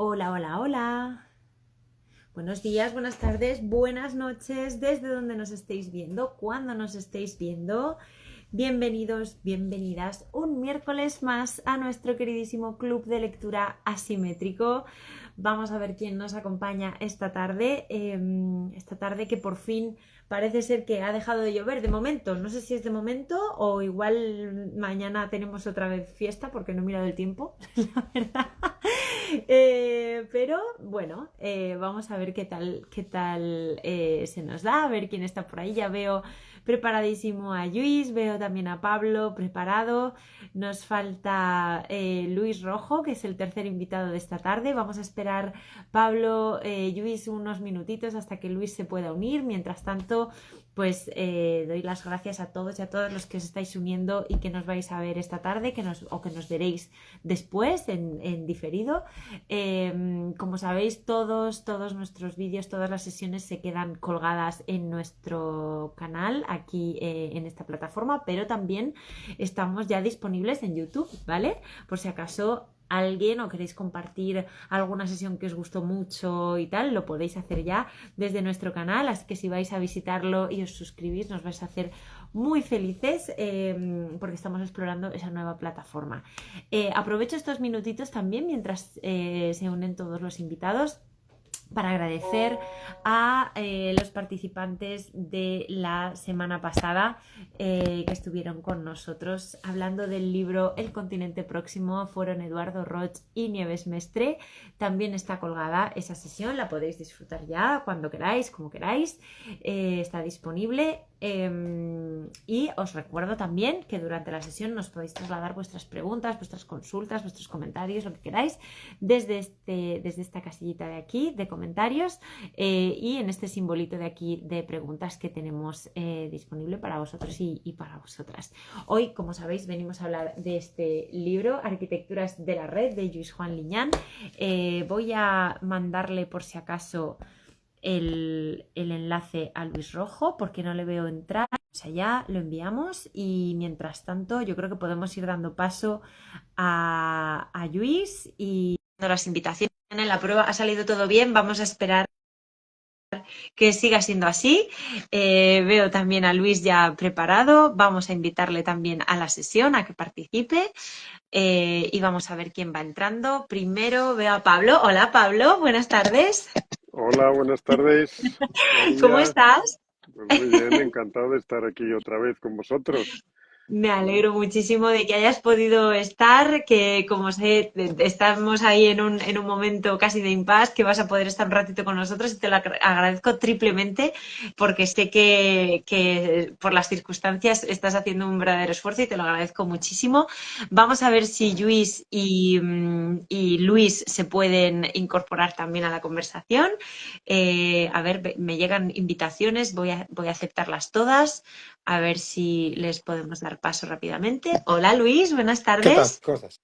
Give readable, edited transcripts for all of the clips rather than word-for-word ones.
Hola, hola, hola. Buenos días, buenas tardes, buenas noches, desde donde nos estéis viendo, cuando nos estéis viendo. Bienvenidos, bienvenidas un miércoles más a nuestro queridísimo club de lectura asimétrico. Vamos a ver quién nos acompaña esta tarde que por fin parece ser que ha dejado de llover de momento. No sé si es de momento o igual mañana tenemos otra vez fiesta porque no he mirado el tiempo, la verdad. Pero bueno, vamos a ver qué tal se nos da, a ver quién está por ahí. Ya veo preparadísimo a Luis, veo también a Pablo preparado. Nos falta Luis Rojo, que es el tercer invitado de esta tarde. Vamos a esperar, Pablo, Luis, unos minutitos hasta que Luis se pueda unir. Mientras tanto, pues doy las gracias a todos y a todas los que os estáis uniendo y que nos vais a ver esta tarde o que nos veréis después en diferido. Como sabéis, todos nuestros vídeos, todas las sesiones se quedan colgadas en nuestro canal aquí en esta plataforma, pero también estamos ya disponibles en YouTube, ¿vale? Por si acaso alguien o queréis compartir alguna sesión que os gustó mucho y tal, lo podéis hacer ya desde nuestro canal, así que si vais a visitarlo y os suscribís nos vais a hacer muy felices porque estamos explorando esa nueva plataforma. Aprovecho estos minutitos también mientras se unen todos los invitados para agradecer a los participantes de la semana pasada que estuvieron con nosotros hablando del libro El continente próximo. Fueron Eduardo Roch y Nieves Mestre. También está colgada esa sesión, la podéis disfrutar ya cuando queráis, como queráis. Está disponible. Y os recuerdo también que durante la sesión nos podéis trasladar vuestras preguntas, vuestras consultas, vuestros comentarios, lo que queráis, desde esta casillita de aquí de comentarios y en este simbolito de aquí de preguntas que tenemos disponible para vosotros y para vosotras. Hoy, como sabéis, venimos a hablar de este libro, Arquitecturas de la Red, de Lluís Juan Liñán. Voy a mandarle por si acaso el enlace a Luis Rojo porque no le veo entrar. O sea, ya lo enviamos y mientras tanto yo creo que podemos ir dando paso a Luis y las invitaciones en la prueba ha salido todo bien. Vamos a esperar que siga siendo así. Veo también a Luis ya preparado. Vamos a invitarle también a la sesión a que participe y vamos a ver quién va entrando. Primero veo a Pablo. Hola Pablo, buenas tardes. Hola, buenas tardes, ¿Cómo María. estás? Pues muy bien, encantado de estar aquí otra vez con vosotros. Me ¿Mm? alegro muchísimo de que hayas podido estar, que como sé, estamos ahí en un momento casi de impasse, que vas a poder estar un ratito con nosotros y te lo agradezco triplemente porque sé que por las circunstancias estás haciendo un verdadero esfuerzo y te lo agradezco muchísimo. Vamos a ver si Luis y Luis se pueden incorporar también a la conversación. A ver, me llegan invitaciones, voy a aceptarlas todas. A ver si les podemos dar paso rápidamente. Hola Luis, buenas ¿Qué tal? tardes. ¿Cómo estás?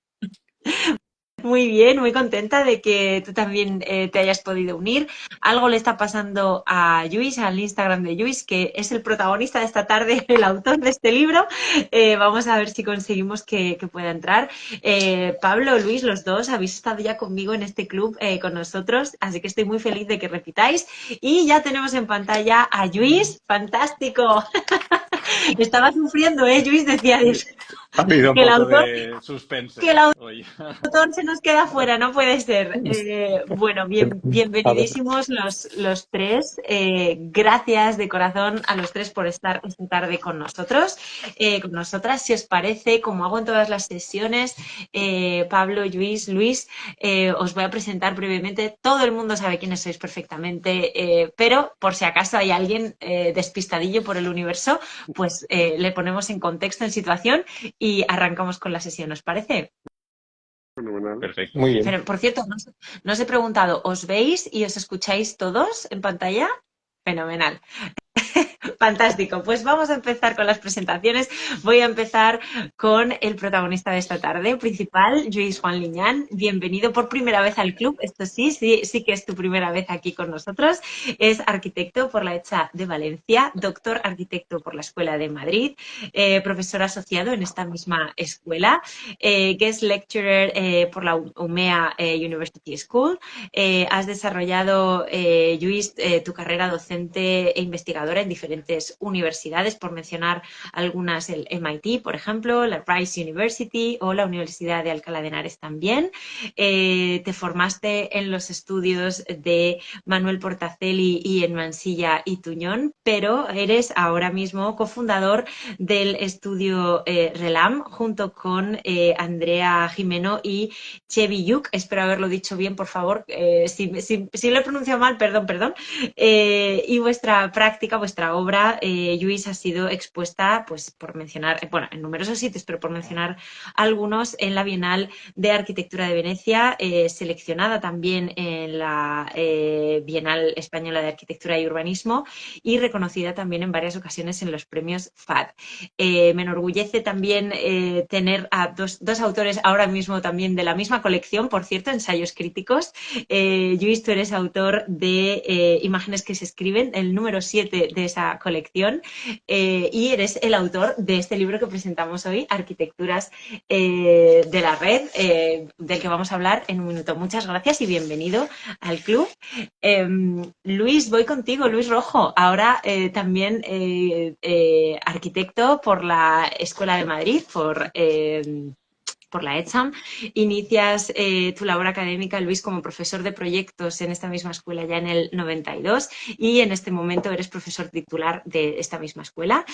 Muy bien, muy contenta de que tú también te hayas podido unir. Algo le está pasando a Luis, al Instagram de Luis, que es el protagonista de esta tarde, el autor de este libro. Vamos a ver si conseguimos que pueda entrar. Pablo, Luis, los dos habéis estado ya conmigo en este club con nosotros, así que estoy muy feliz de que repitáis. Y ya tenemos en pantalla a Luis. ¡Fantástico! Estaba sufriendo, Luis, decía Ha Dios, habido un que el poco autor, de que el suspense hoy. autor se nos queda fuera, no puede ser. Bueno, A ver, bienvenidísimos los tres. Gracias de corazón a los tres por estar esta tarde con nosotros, con nosotras. Si os parece, como hago en todas las sesiones, Pablo, Luis, os voy a presentar brevemente. Todo el mundo sabe quiénes sois perfectamente, pero por si acaso hay alguien despistadillo por el universo, pues le ponemos en contexto, en situación y arrancamos con la sesión. ¿Os parece? Fenomenal. Perfecto. muy bien. Pero, por cierto, no os he preguntado, ¿os veis y os escucháis todos en pantalla? Fenomenal. Fantástico, pues vamos a empezar con las presentaciones. Voy a empezar con el protagonista de esta tarde, principal, Lluís Juan Liñán. Bienvenido por primera vez al club. Esto sí que es tu primera vez aquí con nosotros. Es arquitecto por la ECHA de Valencia, doctor arquitecto por la Escuela de Madrid, profesor asociado en esta misma escuela, guest lecturer por la UMEA University School. Has desarrollado, Lluís, tu carrera docente e investigadora en diferentes universidades, por mencionar algunas, el MIT, por ejemplo, la Rice University o la Universidad de Alcalá de Henares también. Te formaste en los estudios de Manuel Portacelli y en Mansilla y Tuñón, pero eres ahora mismo cofundador del estudio RELAM junto con Andrea Jimeno y Chevi Yuk. Espero haberlo dicho bien, por favor. Si lo he pronunciado mal, perdón, perdón. Y vuestra práctica, vuestra obra, Lluís, ha sido expuesta, pues por mencionar, bueno, en numerosos sitios, pero por mencionar algunos, en la Bienal de Arquitectura de Venecia, seleccionada también en la Bienal Española de Arquitectura y Urbanismo y reconocida también en varias ocasiones en los premios FAD. Me enorgullece también tener a dos autores ahora mismo también de la misma colección, por cierto, ensayos críticos. Lluís, tú eres autor de Imágenes que se escriben, el número 7 de esa colección, y eres el autor de este libro que presentamos hoy, Arquitecturas de la Red, del que vamos a hablar en un minuto. Muchas gracias y bienvenido al club. Luis, voy contigo, Luis Rojo, ahora también arquitecto por la Escuela de Madrid, por la ETSAM. Inicias tu labor académica, Luis, como profesor de proyectos en esta misma escuela ya en el 92 y en este momento eres profesor titular de esta misma escuela.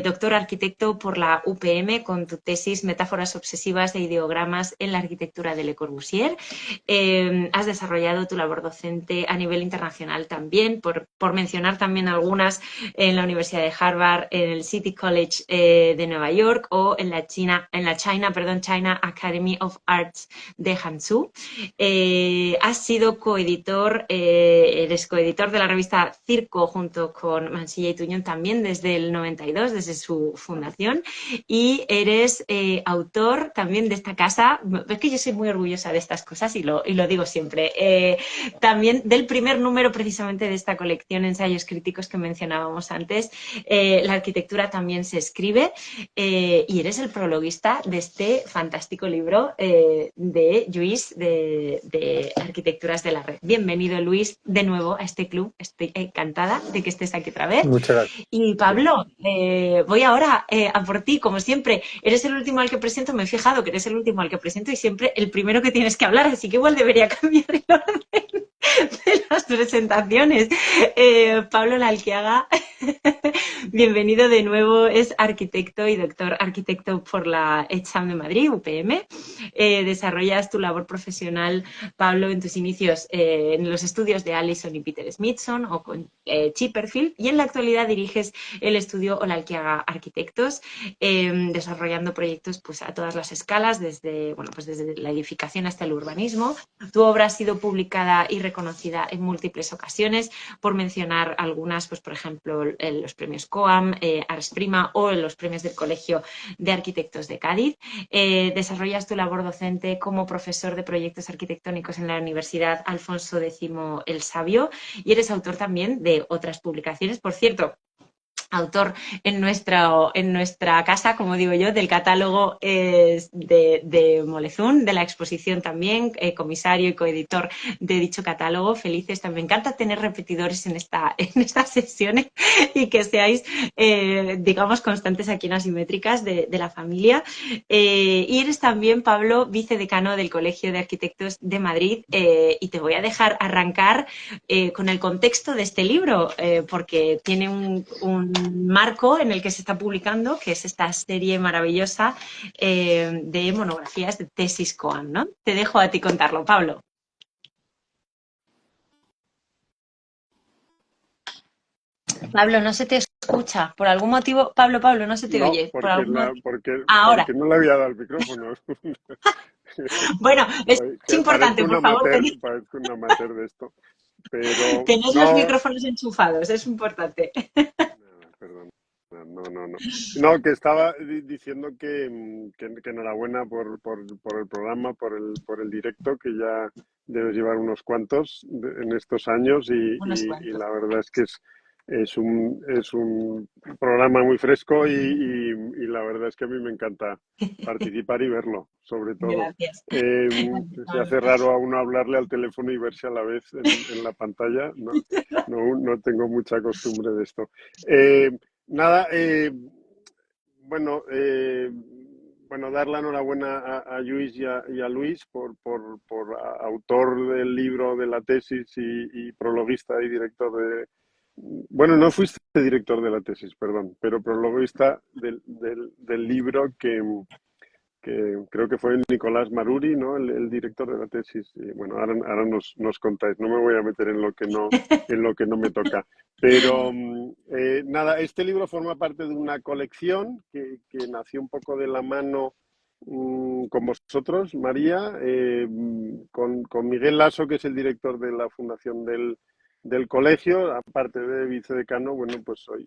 Doctor arquitecto por la UPM con tu tesis Metáforas obsesivas e ideogramas en la arquitectura de Le Corbusier. Has desarrollado tu labor docente a nivel internacional también, por mencionar también algunas, en la Universidad de Harvard, en el City College de Nueva York o en la China Academy of Arts de Hangzhou. Has sido coeditor, eres coeditor de la revista Circo junto con Mansilla y Tuñón también desde el 92, desde su fundación, y eres autor también de esta casa. Es que yo soy muy orgullosa de estas cosas y lo digo siempre. También del primer número precisamente de esta colección Ensayos Críticos que mencionábamos antes. La arquitectura también se escribe, y eres el prologuista de este fantástico libro de Lluís de Arquitecturas de la Red. Bienvenido, Luis, de nuevo a este club. Estoy encantada de que estés aquí otra vez. Muchas gracias. Y Pablo, voy ahora a por ti, como siempre. Eres el último al que presento, me he fijado que eres el último al que presento y siempre el primero que tienes que hablar, así que igual debería cambiar el orden de las presentaciones. Pablo Lalquiaga, bienvenido de nuevo, es arquitecto y doctor arquitecto por la ETSAM de Madrid, UPM. Desarrollas tu labor profesional, Pablo, en tus inicios en los estudios de Allison y Peter Smithson o con Chipperfield, y en la actualidad diriges el estudio Olalquiaga Arquitectos, desarrollando proyectos pues, a todas las escalas, desde, bueno, pues desde la edificación hasta el urbanismo. Tu obra ha sido publicada y reconocida en múltiples ocasiones, por mencionar algunas, pues por ejemplo, los premios COAM, Ars Prima o los premios del Colegio de Arquitectos de Cádiz. Desarrollas tu labor docente como profesor de proyectos arquitectónicos en la Universidad Alfonso X el Sabio y eres autor también de otras publicaciones. Por cierto, autor en nuestra casa, como digo yo, del catálogo de Molezún, de la exposición también, comisario y coeditor de dicho catálogo. Felices, también me encanta tener repetidores en estas sesiones y que seáis, digamos, constantes aquí en Asimétricas de la familia. Y eres también, Pablo, vicedecano del Colegio de Arquitectos de Madrid, y te voy a dejar arrancar con el contexto de este libro, porque tiene un marco en el que se está publicando, que es esta serie maravillosa de monografías de tesis COAM, ¿no? Te dejo a ti contarlo, Pablo. Pablo, no se te escucha. Por algún motivo, Pablo, no se te No, oye. Por porque, algún motivo. porque Ahora. no le había dado el micrófono. Bueno, es Que importante, por favor, parezco un amateur de esto. Pero tenés los no, micrófonos enchufados, es importante. perdón. No. No, que estaba diciendo que enhorabuena por el programa, por el directo, que ya debes llevar unos cuantos en estos años Unos y cuantos. la verdad es que es un programa muy fresco y la verdad es que a mí me encanta participar y verlo, sobre todo. Gracias. Eh, Gracias, Se Pablo. hace raro a uno hablarle al teléfono y verse a la vez en la pantalla. No tengo mucha costumbre de esto. Eh, Nada, bueno, dar la enhorabuena a Lluís y a Luis por autor del libro de la tesis y prologuista y director de... Bueno, no fuiste director de la tesis, perdón, pero prologuista del libro que creo que fue Nicolás Maruri, ¿no? El director de la tesis. Y bueno, ahora nos contáis. No me voy a meter en lo que no me toca. Pero nada, este libro forma parte de una colección que nació un poco de la mano con vosotros, María, con Miguel Lasso, que es el director de la fundación del colegio, aparte de vicedecano, bueno, pues soy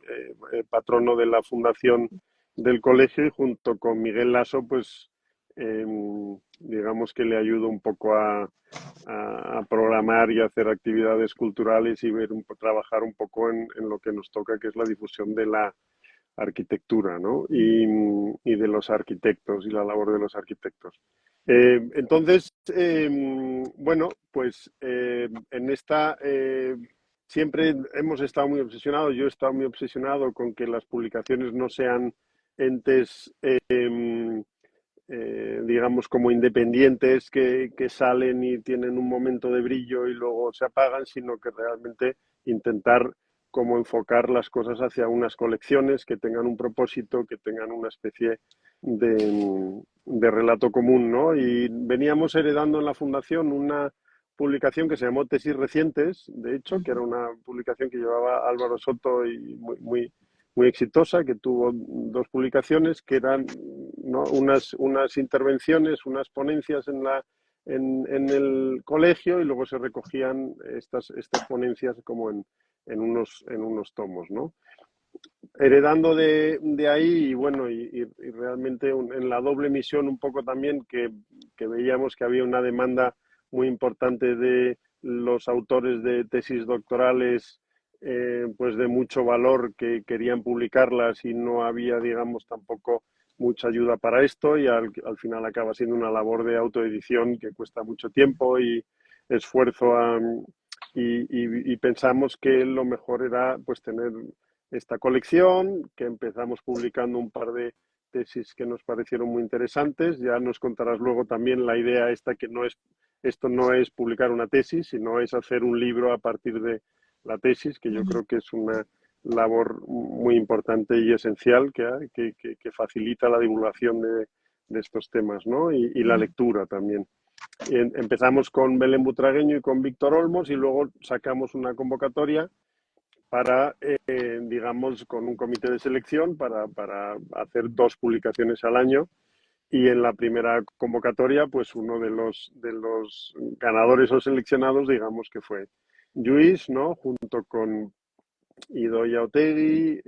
patrono de la fundación del colegio y junto con Miguel Lasso, pues eh, digamos que le ayudo un poco a programar y a hacer actividades culturales y trabajar un poco en lo que nos toca, que es la difusión de la arquitectura, ¿no? Y de los arquitectos y la labor de los arquitectos. Entonces, bueno, pues en esta siempre hemos estado muy obsesionados, yo he estado muy obsesionado con que las publicaciones no sean entes, digamos, como independientes que salen y tienen un momento de brillo y luego se apagan, sino que realmente intentar como enfocar las cosas hacia unas colecciones que tengan un propósito, que tengan una especie de relato común, ¿no? Y veníamos heredando en la fundación una publicación que se llamó Tesis Recientes, de hecho, que era una publicación que llevaba Álvaro Soto y muy exitosa, que tuvo dos publicaciones que eran, ¿no? unas intervenciones, unas ponencias en el colegio y luego se recogían estas ponencias como en unos tomos, ¿no? Heredando de ahí y bueno, y realmente en la doble misión un poco también que veíamos que había una demanda muy importante de los autores de tesis doctorales pues de mucho valor que querían publicarlas y no había, digamos, tampoco mucha ayuda para esto y al final acaba siendo una labor de autoedición que cuesta mucho tiempo y esfuerzo y pensamos que lo mejor era pues tener esta colección, que empezamos publicando un par de tesis que nos parecieron muy interesantes. Ya nos contarás luego también la idea esta que esto no es publicar una tesis, sino es hacer un libro a partir de la tesis, que yo creo que es una labor muy importante y esencial que facilita la divulgación de estos temas, ¿no? Y la lectura también. Empezamos con Belén Butragueño y con Víctor Olmos y luego sacamos una convocatoria para, digamos, con un comité de selección para hacer dos publicaciones al año. Y en la primera convocatoria, pues uno de los ganadores o seleccionados, digamos que fue Lluís, ¿no? Junto con Idoia Otegui,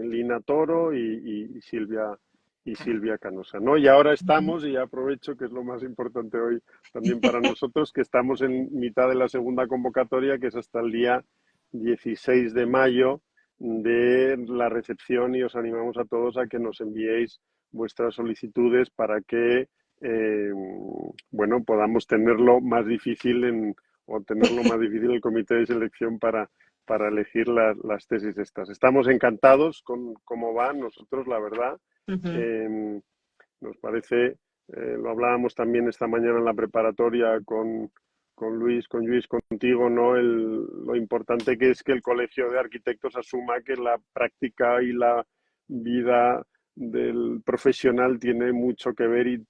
Lina Toro y Silvia Canosa, ¿no? Y ahora estamos, y aprovecho que es lo más importante hoy también para nosotros, que estamos en mitad de la segunda convocatoria, que es hasta el día 16 de mayo de la recepción y os animamos a todos a que nos enviéis vuestras solicitudes para que, bueno, podamos tenerlo más difícil o tenerlo más difícil el comité de selección para elegir las tesis estas. Estamos encantados con cómo van nosotros, la verdad. Nos parece, lo hablábamos también esta mañana en la preparatoria con Luis, contigo, ¿no? Lo importante que es que el Colegio de Arquitectos asuma que la práctica y la vida del profesional tiene mucho que ver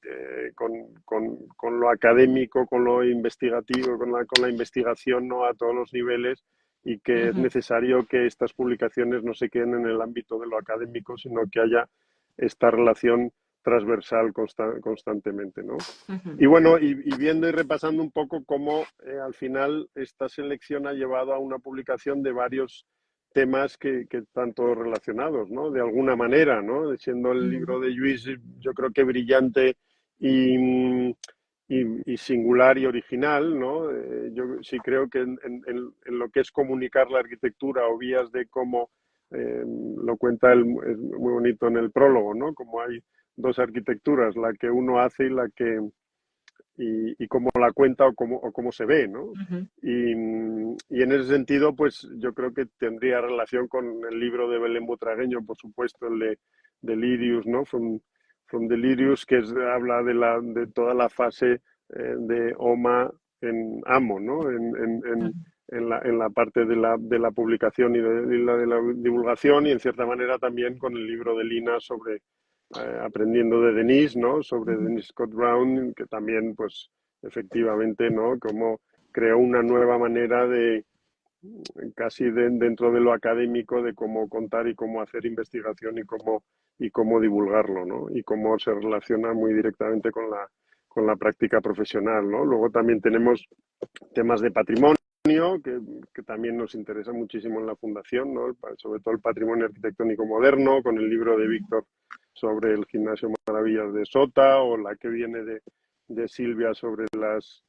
con lo académico, con lo investigativo, con la investigación, ¿no? A todos los niveles y que es necesario que estas publicaciones no se queden en el ámbito de lo académico, sino que haya esta relación transversal constantemente, ¿no? Y bueno, y viendo y repasando un poco cómo al final esta selección ha llevado a una publicación de varios temas que están todos relacionados, ¿no? De alguna manera, ¿no? Siendo el Ujú, libro de Lluís, yo creo que brillante y, y singular y original, ¿no? Yo sí creo que en lo que es comunicar la arquitectura o vías de cómo lo cuenta él, es muy bonito en el prólogo, ¿no? Como hay dos arquitecturas, la que uno hace y la que y cómo la cuenta o cómo se ve, ¿no? ujú, Y en ese sentido, pues yo creo que tendría relación con el libro de Belén Butragueño, por supuesto, el de Delirious, ¿no? From Delirious, que habla de toda la fase de OMA en AMO, ¿no? En la parte de la publicación de la divulgación y en cierta manera también con el libro de Lina sobre aprendiendo de Denise, ¿no? Sobre ujú. Denise Scott Brown, que también, pues, efectivamente, ¿no? Como creó una nueva manera de, casi dentro de lo académico, de cómo contar y cómo hacer investigación y cómo divulgarlo, ¿no? Y cómo se relaciona muy directamente con la práctica profesional, ¿no? Luego también tenemos temas de patrimonio, que también nos interesa muchísimo en la Fundación, ¿no? Sobre todo el patrimonio arquitectónico moderno, con el libro de Víctor sobre el Gimnasio Maravillas de Sota, o la que viene de Silvia sobre las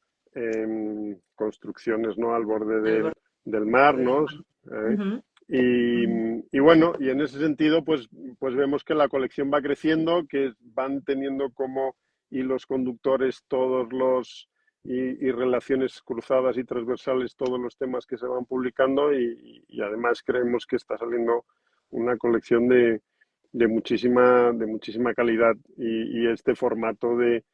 construcciones, ¿no? Al borde Al del mar, borde del ¿no? mar. ¿Eh? Ujú, Y, ujú. y, bueno, y en ese sentido, pues vemos que la colección va creciendo, que van teniendo como hilos conductores todos los y relaciones cruzadas y transversales todos los temas que se van publicando y además creemos que está saliendo una colección de muchísima calidad y este formato de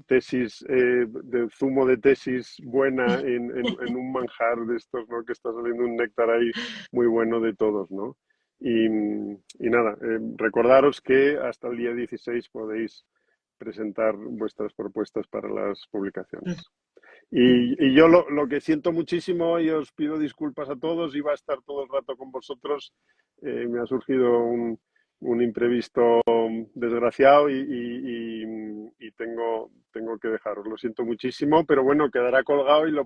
tesis, de zumo de tesis buena en un manjar de estos, ¿no? Que está saliendo un néctar ahí muy bueno de todos, ¿no? Y nada, recordaros que hasta el día 16 podéis presentar vuestras propuestas para las publicaciones. Y yo lo que siento muchísimo y os pido disculpas a todos, iba a estar todo el rato con vosotros, me ha surgido un imprevisto desgraciado y tengo que dejaros. Lo siento muchísimo, pero bueno, quedará colgado y lo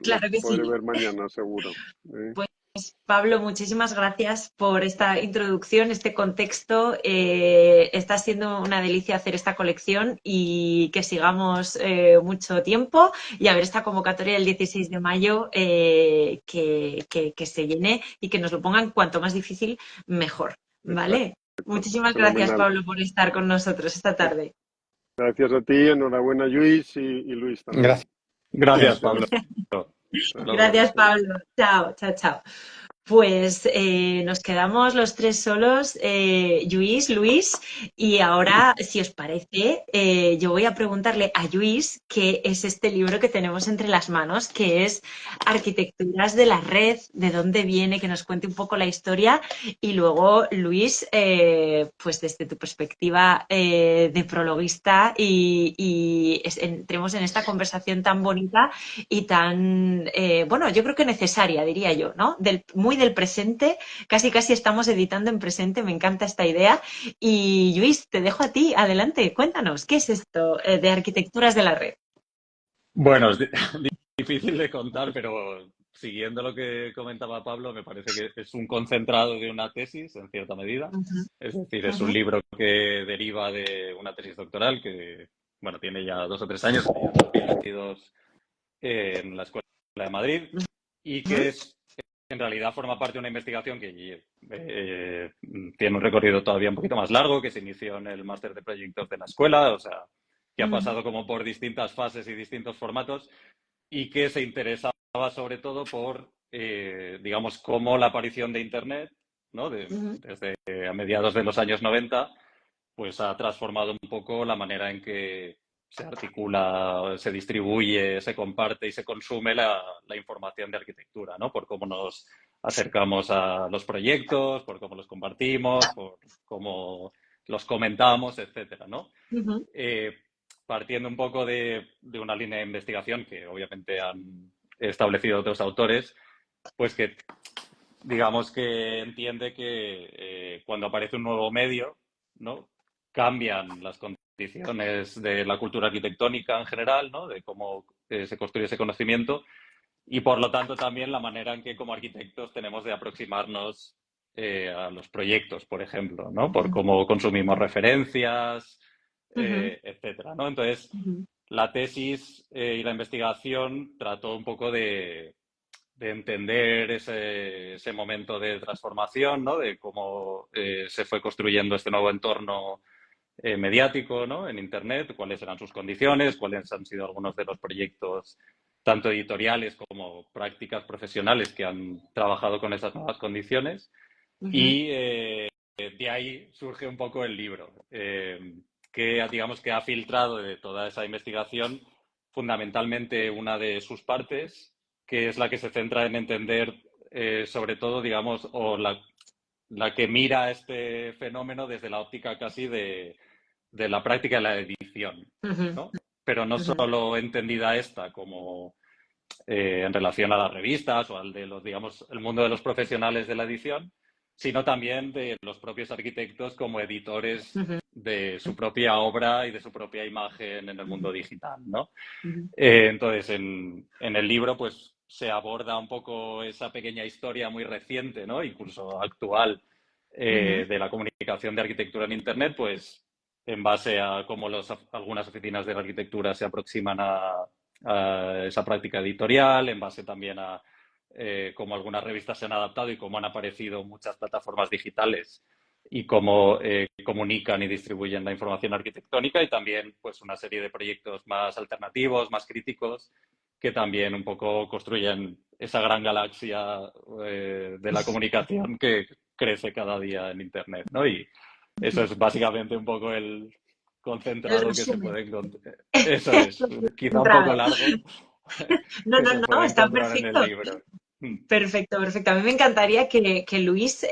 Claro que podré sí. ver mañana, seguro. ¿Eh? Pues Pablo, muchísimas gracias por esta introducción, este contexto. Está siendo una delicia hacer esta colección y que sigamos mucho tiempo y a ver esta convocatoria del 16 de mayo que se llene y que nos lo pongan cuanto más difícil, mejor. ¿Vale? Exacto, Muchísimas gracias, fenomenal. Pablo, por estar con nosotros esta tarde. Gracias a ti, enhorabuena Luis y Luis también. Gracias. Gracias, Gracias. Pablo. Hasta Hasta luego. Gracias, Pablo. Chao, chao, chao. Pues nos quedamos los tres solos, Lluís, Luis, y ahora, si os parece, yo voy a preguntarle a Lluís qué es este libro que tenemos entre las manos, que es Arquitecturas de la Red, de dónde viene, que nos cuente un poco la historia, y luego, Luis, pues desde tu perspectiva de prologuista entremos en esta conversación tan bonita y tan, bueno, yo creo que necesaria, diría yo, ¿no? Muy del presente, casi casi estamos editando en presente, me encanta esta idea. Y Luis, te dejo a ti, adelante, cuéntanos, ¿qué es esto de arquitecturas de la red? Bueno, es difícil de contar, pero siguiendo lo que comentaba Pablo, me parece que es un concentrado de una tesis, en cierta medida. Ujú, Es decir, es un ujú, libro que deriva de una tesis doctoral que, bueno, tiene ya 2 o 3 años, en 2022 en la Escuela de Madrid, y ujú, que en realidad forma parte de una investigación que tiene un recorrido todavía un poquito más largo, que se inició en el máster de proyectos de la escuela, o sea, que ha ujú, pasado como por distintas fases y distintos formatos, y que se interesaba sobre todo por, digamos, cómo la aparición de Internet, ¿no? ujú, Desde a mediados de los años 90, pues ha transformado un poco la manera en que se articula, se distribuye, se comparte y se consume la información de arquitectura, ¿no? Por cómo nos acercamos a los proyectos, por cómo los compartimos, por cómo los comentamos, etcétera, ¿no? ujú, Eh, Partiendo un poco de una línea de investigación que obviamente han establecido otros autores, pues que digamos que entiende que cuando aparece un nuevo medio, ¿no? Cambian las condiciones de la cultura arquitectónica en general, ¿no? De cómo se construye ese conocimiento y por lo tanto también la manera en que como arquitectos tenemos de aproximarnos a los proyectos, por ejemplo, ¿no? Por cómo consumimos referencias, etcétera, ¿no? Entonces, la tesis y la investigación trató un poco de entender ese momento de transformación, ¿no? De cómo se fue construyendo este nuevo entorno mediático, ¿no? En Internet, cuáles eran sus condiciones, cuáles han sido algunos de los proyectos, tanto editoriales como prácticas profesionales, que han trabajado con esas nuevas condiciones. Y de ahí surge un poco el libro, que digamos que ha filtrado de toda esa investigación fundamentalmente una de sus partes, que es la que se centra en entender sobre todo, digamos, o la que mira este fenómeno desde la óptica casi de la práctica de la edición, ¿no? Pero no solo entendida esta como en relación a las revistas o al de los, digamos, el mundo de los profesionales de la edición, sino también de los propios arquitectos como editores de su propia obra y de su propia imagen en el mundo digital, ¿no? Entonces, en el libro, pues se aborda un poco esa pequeña historia muy reciente, ¿no? Incluso actual, de la comunicación de arquitectura en Internet, pues en base a cómo algunas oficinas de la arquitectura se aproximan a esa práctica editorial, en base también a cómo algunas revistas se han adaptado y cómo han aparecido muchas plataformas digitales y cómo comunican y distribuyen la información arquitectónica, y también pues una serie de proyectos más alternativos, más críticos, que también un poco construyen esa gran galaxia de la comunicación que crece cada día en Internet, ¿no? Y eso es básicamente un poco el El concentrado que se resumen. puede encontrar. Eso es, quizá un poco Concentrado. largo, No, que no, se no, puede está encontrar en el perfecto. libro. Perfecto, perfecto. A mí me encantaría que Luis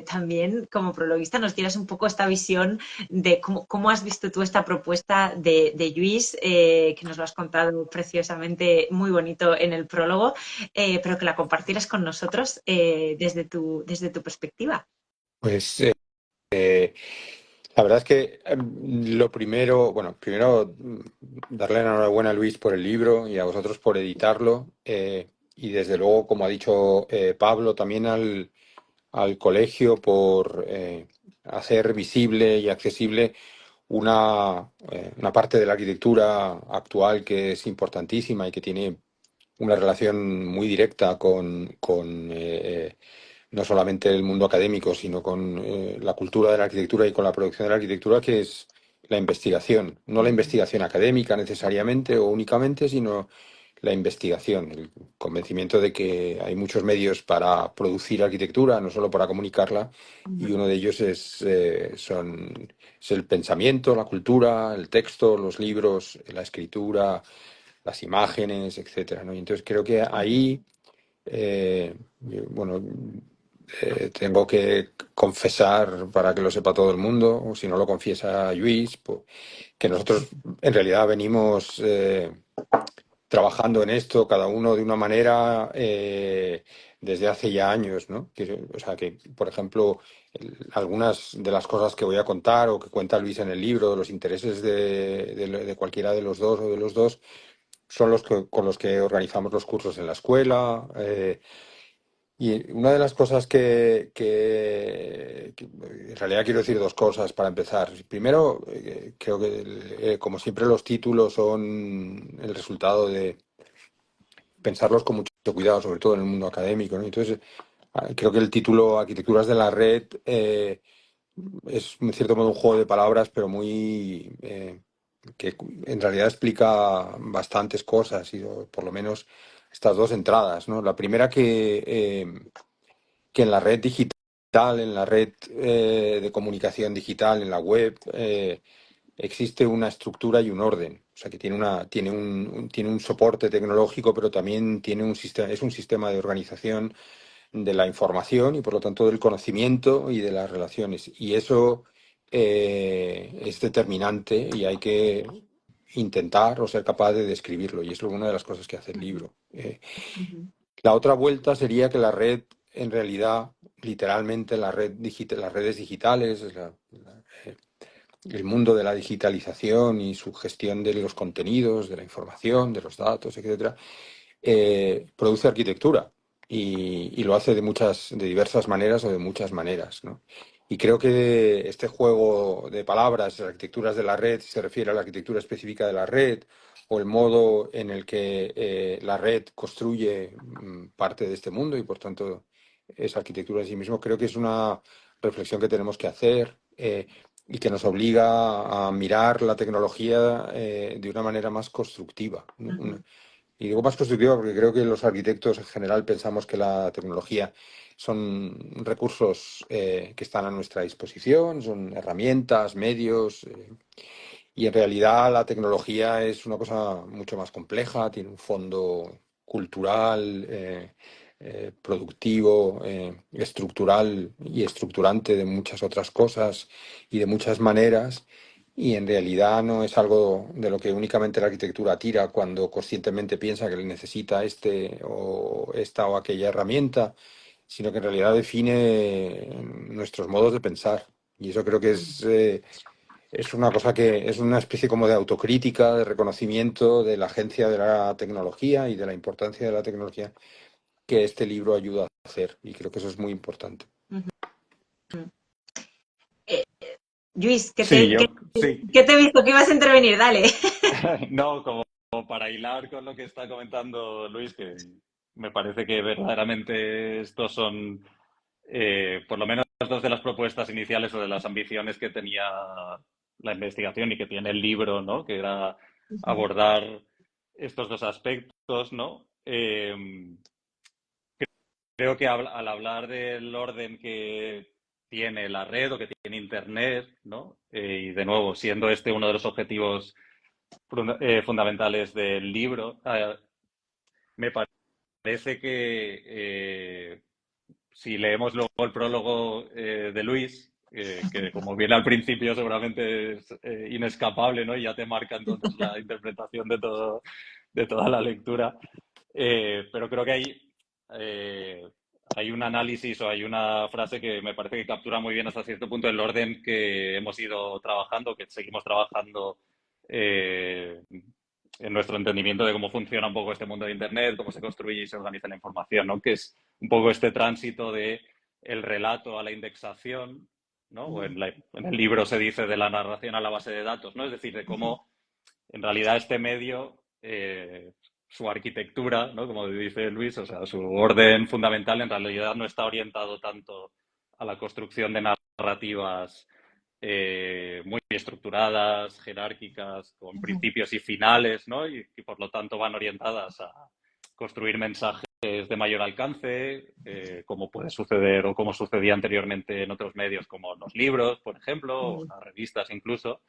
también, como prologuista, nos dieras un poco esta visión de cómo has visto tú esta propuesta de Luis, que nos lo has contado preciosamente, muy bonito en el prólogo, pero que la compartieras con nosotros desde tu perspectiva. Pues la verdad es que lo primero, bueno, primero darle la enhorabuena a Luis por el libro y a vosotros por editarlo, y desde luego, como ha dicho Pablo, también al colegio por hacer visible y accesible una parte de la arquitectura actual que es importantísima y que tiene una relación muy directa con no solamente el mundo académico, sino con la cultura de la arquitectura y con la producción de la arquitectura, que es la investigación. No la investigación académica necesariamente o únicamente, sino la investigación, el convencimiento de que hay muchos medios para producir arquitectura, no solo para comunicarla, y uno de ellos es el pensamiento, la cultura, el texto, los libros, la escritura, las imágenes, etcétera, ¿no? Y entonces creo que ahí, bueno, tengo que confesar, para que lo sepa todo el mundo, o si no lo confiesa Luis, pues, que nosotros en realidad venimos trabajando en esto, cada uno de una manera, desde hace ya años, ¿no? O sea, que, por ejemplo, algunas de las cosas que voy a contar o que cuenta Luis en el libro, de los intereses de cualquiera de los dos o de los dos, son con los que organizamos los cursos en la escuela. Y una de las cosas que en realidad quiero decir dos cosas para empezar. Primero, creo que como siempre los títulos son el resultado de pensarlos con mucho cuidado, sobre todo en el mundo académico, ¿no? Entonces, creo que el título Arquitecturas de la Red es en cierto modo un juego de palabras, pero muy que en realidad explica bastantes cosas, y o por lo menos estas dos entradas, ¿no? La primera, que en la red digital, en la red de comunicación digital, en la web, existe una estructura y un orden. O sea, que tiene un soporte tecnológico, pero también tiene es un sistema de organización de la información y, por lo tanto, del conocimiento y de las relaciones. Y eso es determinante, y hay que intentar o ser capaz de describirlo. Y es una de las cosas que hace el libro. La otra vuelta sería que la red, en realidad, literalmente, las redes digitales, el mundo de la digitalización y su gestión de los contenidos, de la información, de los datos, etcétera, produce arquitectura y lo hace de diversas maneras o de muchas maneras, ¿no? Y creo que este juego de palabras, arquitecturas de la red, se refiere a la arquitectura específica de la red o el modo en el que la red construye parte de este mundo y por tanto es arquitectura en sí mismo. Creo que es una reflexión que tenemos que hacer y que nos obliga a mirar la tecnología de una manera más constructiva, ¿no? Y digo más constructiva porque creo que los arquitectos en general pensamos que la tecnología son recursos que están a nuestra disposición, son herramientas, medios, y en realidad la tecnología es una cosa mucho más compleja, tiene un fondo cultural, productivo, estructural y estructurante de muchas otras cosas y de muchas maneras. Y en realidad no es algo de lo que únicamente la arquitectura tira cuando conscientemente piensa que le necesita esta o aquella herramienta, sino que en realidad define nuestros modos de pensar. Y eso creo que es una cosa que es una especie como de autocrítica, de reconocimiento de la agencia de la tecnología y de la importancia de la tecnología que este libro ayuda a hacer. Y creo que eso es muy importante. Luis, Sí, yo sí. ¿qué te he visto? Que ibas a intervenir, dale. No, como para hilar con lo que está comentando Luis, que me parece que verdaderamente estos son, por lo menos, dos de las propuestas iniciales o de las ambiciones que tenía la investigación y que tiene el libro, ¿no? Que era abordar estos dos aspectos, ¿no? Creo que al hablar del orden que tiene la red o que tiene Internet, ¿no? Y de nuevo, siendo este uno de los objetivos fundamentales del libro, me parece que si leemos luego el prólogo de Luis, que como viene al principio seguramente es inescapable, ¿no? Y ya te marca entonces la interpretación de toda la lectura. Pero creo que hay un análisis o hay una frase que me parece que captura muy bien hasta cierto punto el orden que hemos ido trabajando, que seguimos trabajando en nuestro entendimiento de cómo funciona un poco este mundo de Internet, cómo se construye y se organiza la información, ¿no? Que es un poco este tránsito de el relato a la indexación, ¿no? O en el libro se dice de la narración a la base de datos, ¿no? Es decir, de cómo en realidad este medio, su arquitectura, ¿no? Como dice Luis, o sea, su orden fundamental en realidad no está orientado tanto a la construcción de narrativas muy estructuradas, jerárquicas, con principios y finales, ¿no? Y por lo tanto van orientadas a construir mensajes de mayor alcance, como puede suceder o como sucedía anteriormente en otros medios como los libros, por ejemplo, o las revistas incluso,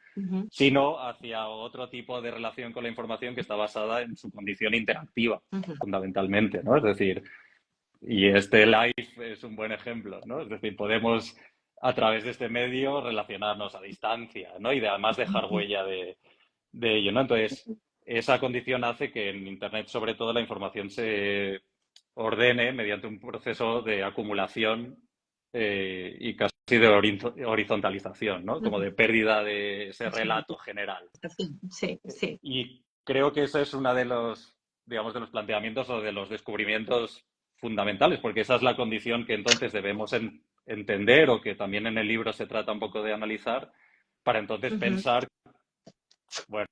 sino hacia otro tipo de relación con la información que está basada en su condición interactiva, fundamentalmente, ¿no? Es decir, y este live es un buen ejemplo, ¿no? Es decir, podemos a través de este medio relacionarnos a distancia, ¿no? Y además dejar huella de ello, ¿no? Entonces, esa condición hace que en Internet, sobre todo, la información se ordene mediante un proceso de acumulación y casi de horizontalización, ¿no? Como de pérdida de ese relato general. Sí, sí. Y creo que ese es uno de los, digamos, de los planteamientos o de los descubrimientos fundamentales, porque esa es la condición que entonces debemos entender o que también en el libro se trata un poco de analizar, para entonces pensar, bueno,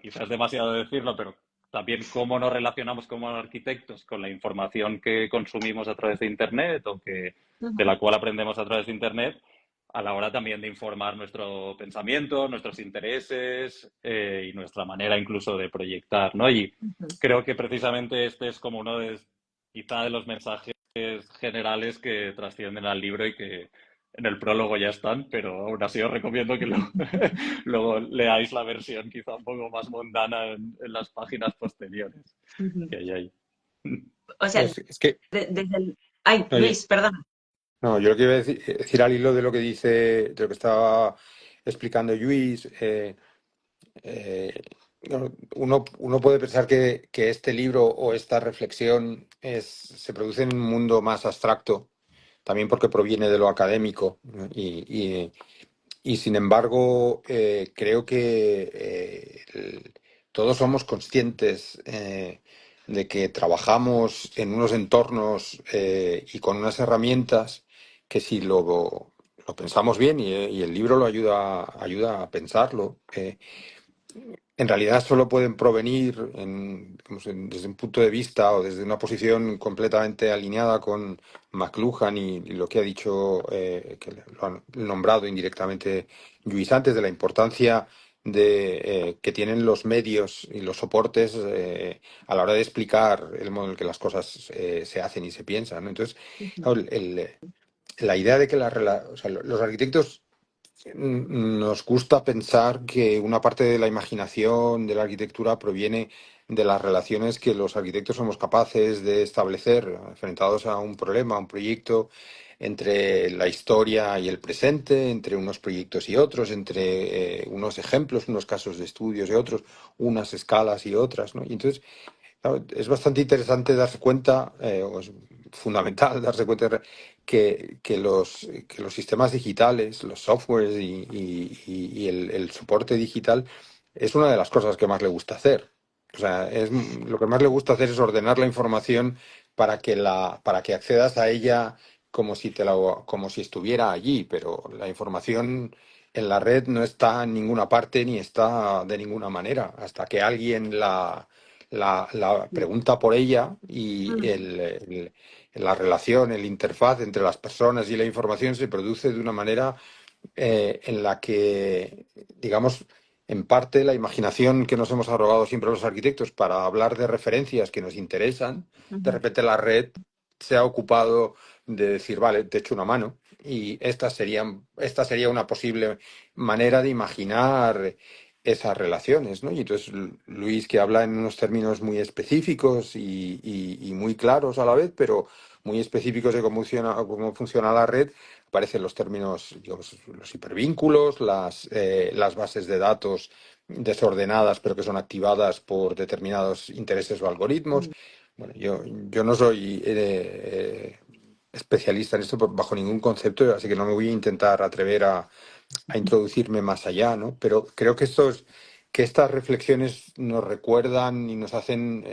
quizás es demasiado decirlo, pero también cómo nos relacionamos como arquitectos con la información que consumimos a través de Internet o de la cual aprendemos a través de Internet, a la hora también de informar nuestro pensamiento, nuestros intereses y nuestra manera incluso de proyectar, ¿no? Y creo que precisamente este es como uno de, quizá, de los mensajes generales que trascienden al libro y que en el prólogo ya están, pero aún así os recomiendo que luego leáis la versión quizá un poco más mundana en las páginas posteriores que hay ahí. O sea, Es que, desde el... Ay, no, Luis, perdón. no, yo lo que iba a decir al hilo de lo que dice, de lo que estaba explicando Luis, uno puede pensar que este libro o esta reflexión se produce en un mundo más abstracto, también porque proviene de lo académico, ¿no? Y sin embargo, creo que todos somos conscientes de que trabajamos en unos entornos y con unas herramientas que si lo pensamos bien y el libro lo ayuda a pensarlo, en realidad solo pueden provenir desde un punto de vista o desde una posición completamente alineada con McLuhan y lo que ha dicho, que lo han nombrado indirectamente Luis antes, de la importancia que tienen los medios y los soportes a la hora de explicar el modo en el que las cosas se hacen y se piensan, ¿no? Entonces, Ujú, claro, la idea de que o sea, los arquitectos nos gusta pensar que una parte de la imaginación de la arquitectura proviene de las relaciones que los arquitectos somos capaces de establecer enfrentados a un problema, a un proyecto, entre la historia y el presente, entre unos proyectos y otros, entre unos ejemplos, unos casos de estudios y otros, unas escalas y otras, ¿no? Y entonces, claro, es bastante interesante darse cuenta, o es fundamental darse cuenta que los sistemas digitales, los softwares y el soporte digital es una de las cosas que más le gusta hacer. O sea, lo que más le gusta hacer es ordenar la información para que accedas a ella como si estuviera allí, pero la información en la red no está en ninguna parte ni está de ninguna manera hasta que alguien la pregunta por ella y ujú, la relación, el interfaz entre las personas y la información se produce de una manera en la que, digamos, en parte la imaginación que nos hemos arrogado siempre los arquitectos para hablar de referencias que nos interesan, de ujú, repente la red se ha ocupado de decir, vale, te echo una mano. Y esta sería una posible manera de imaginar esas relaciones, ¿no? Y entonces Luis, que habla en unos términos muy específicos y muy claros a la vez, pero muy específicos de cómo funciona la red, aparecen los términos, digamos, los hipervínculos, las bases de datos desordenadas, pero que son activadas por determinados intereses o algoritmos. ujú, Bueno, yo no soy especialista en esto bajo ningún concepto, así que no me voy a intentar atrever a introducirme más allá, ¿no? Pero creo que estas reflexiones nos recuerdan y nos hacen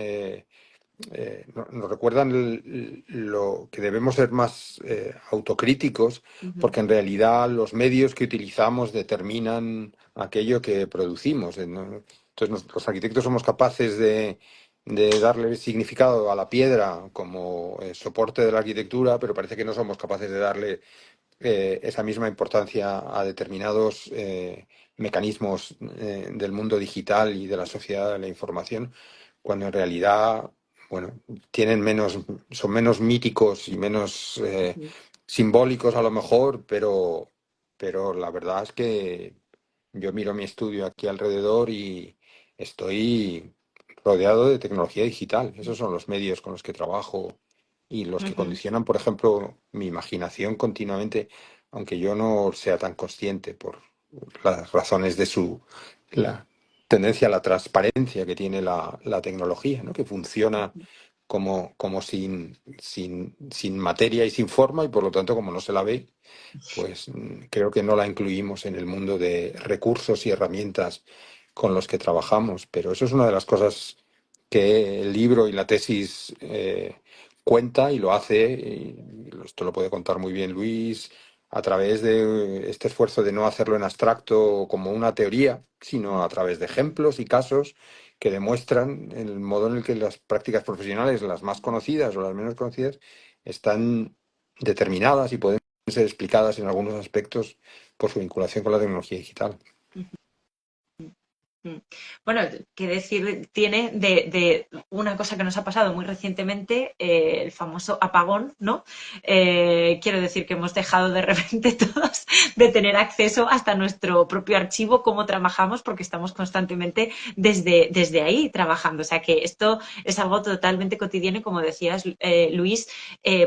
nos recuerdan lo que debemos ser más autocríticos, ujú, porque en realidad los medios que utilizamos determinan aquello que producimos. ¿No? Entonces, los arquitectos somos capaces de darle significado a la piedra como soporte de la arquitectura, pero parece que no somos capaces de darle esa misma importancia a determinados mecanismos del mundo digital y de la sociedad de la información, cuando en realidad, bueno, son menos míticos y menos ujú. simbólicos a lo mejor, pero la verdad es que yo miro mi estudio aquí alrededor y estoy rodeado de tecnología digital. Esos son los medios con los que trabajo y los que Ujú, condicionan, por ejemplo, mi imaginación continuamente, aunque yo no sea tan consciente por las razones de la tendencia a la transparencia que tiene la tecnología, ¿no? Que funciona como sin materia y sin forma, y por lo tanto, como no se la ve, pues creo que no la incluimos en el mundo de recursos y herramientas con los que trabajamos. Pero eso es una de las cosas que el libro y la tesis cuenta y lo hace, y esto lo puede contar muy bien Luis, a través de este esfuerzo de no hacerlo en abstracto como una teoría, sino a través de ejemplos y casos que demuestran el modo en el que las prácticas profesionales, las más conocidas o las menos conocidas, están determinadas y pueden ser explicadas en algunos aspectos por su vinculación con la tecnología digital. ujú. Mm. Bueno, qué decir tiene de una cosa que nos ha pasado muy recientemente, el famoso apagón, ¿no? Quiero decir que hemos dejado de repente todos de tener acceso hasta nuestro propio archivo, cómo trabajamos, porque estamos constantemente desde ahí trabajando. O sea que esto es algo totalmente cotidiano y como decías, Luis,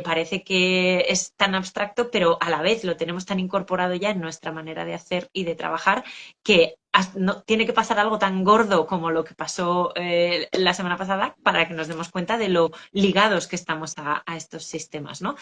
parece que es tan abstracto, pero a la vez lo tenemos tan incorporado ya en nuestra manera de hacer y de trabajar que tiene que pasar algo tan gordo como lo que pasó la semana pasada para que nos demos cuenta de lo ligados que estamos a estos sistemas, ¿no?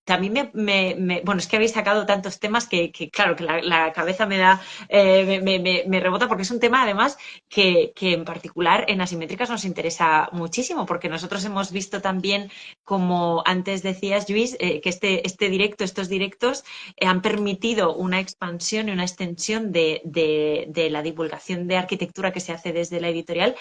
También bueno, es que habéis sacado tantos temas que claro, que la cabeza me da, me rebota porque es un tema además que en particular en asimétricas nos interesa muchísimo porque nosotros hemos visto también, como antes decías, Luis, que estos directos han permitido una expansión y una extensión de la divulgación de arquitectura que se hace desde la editorial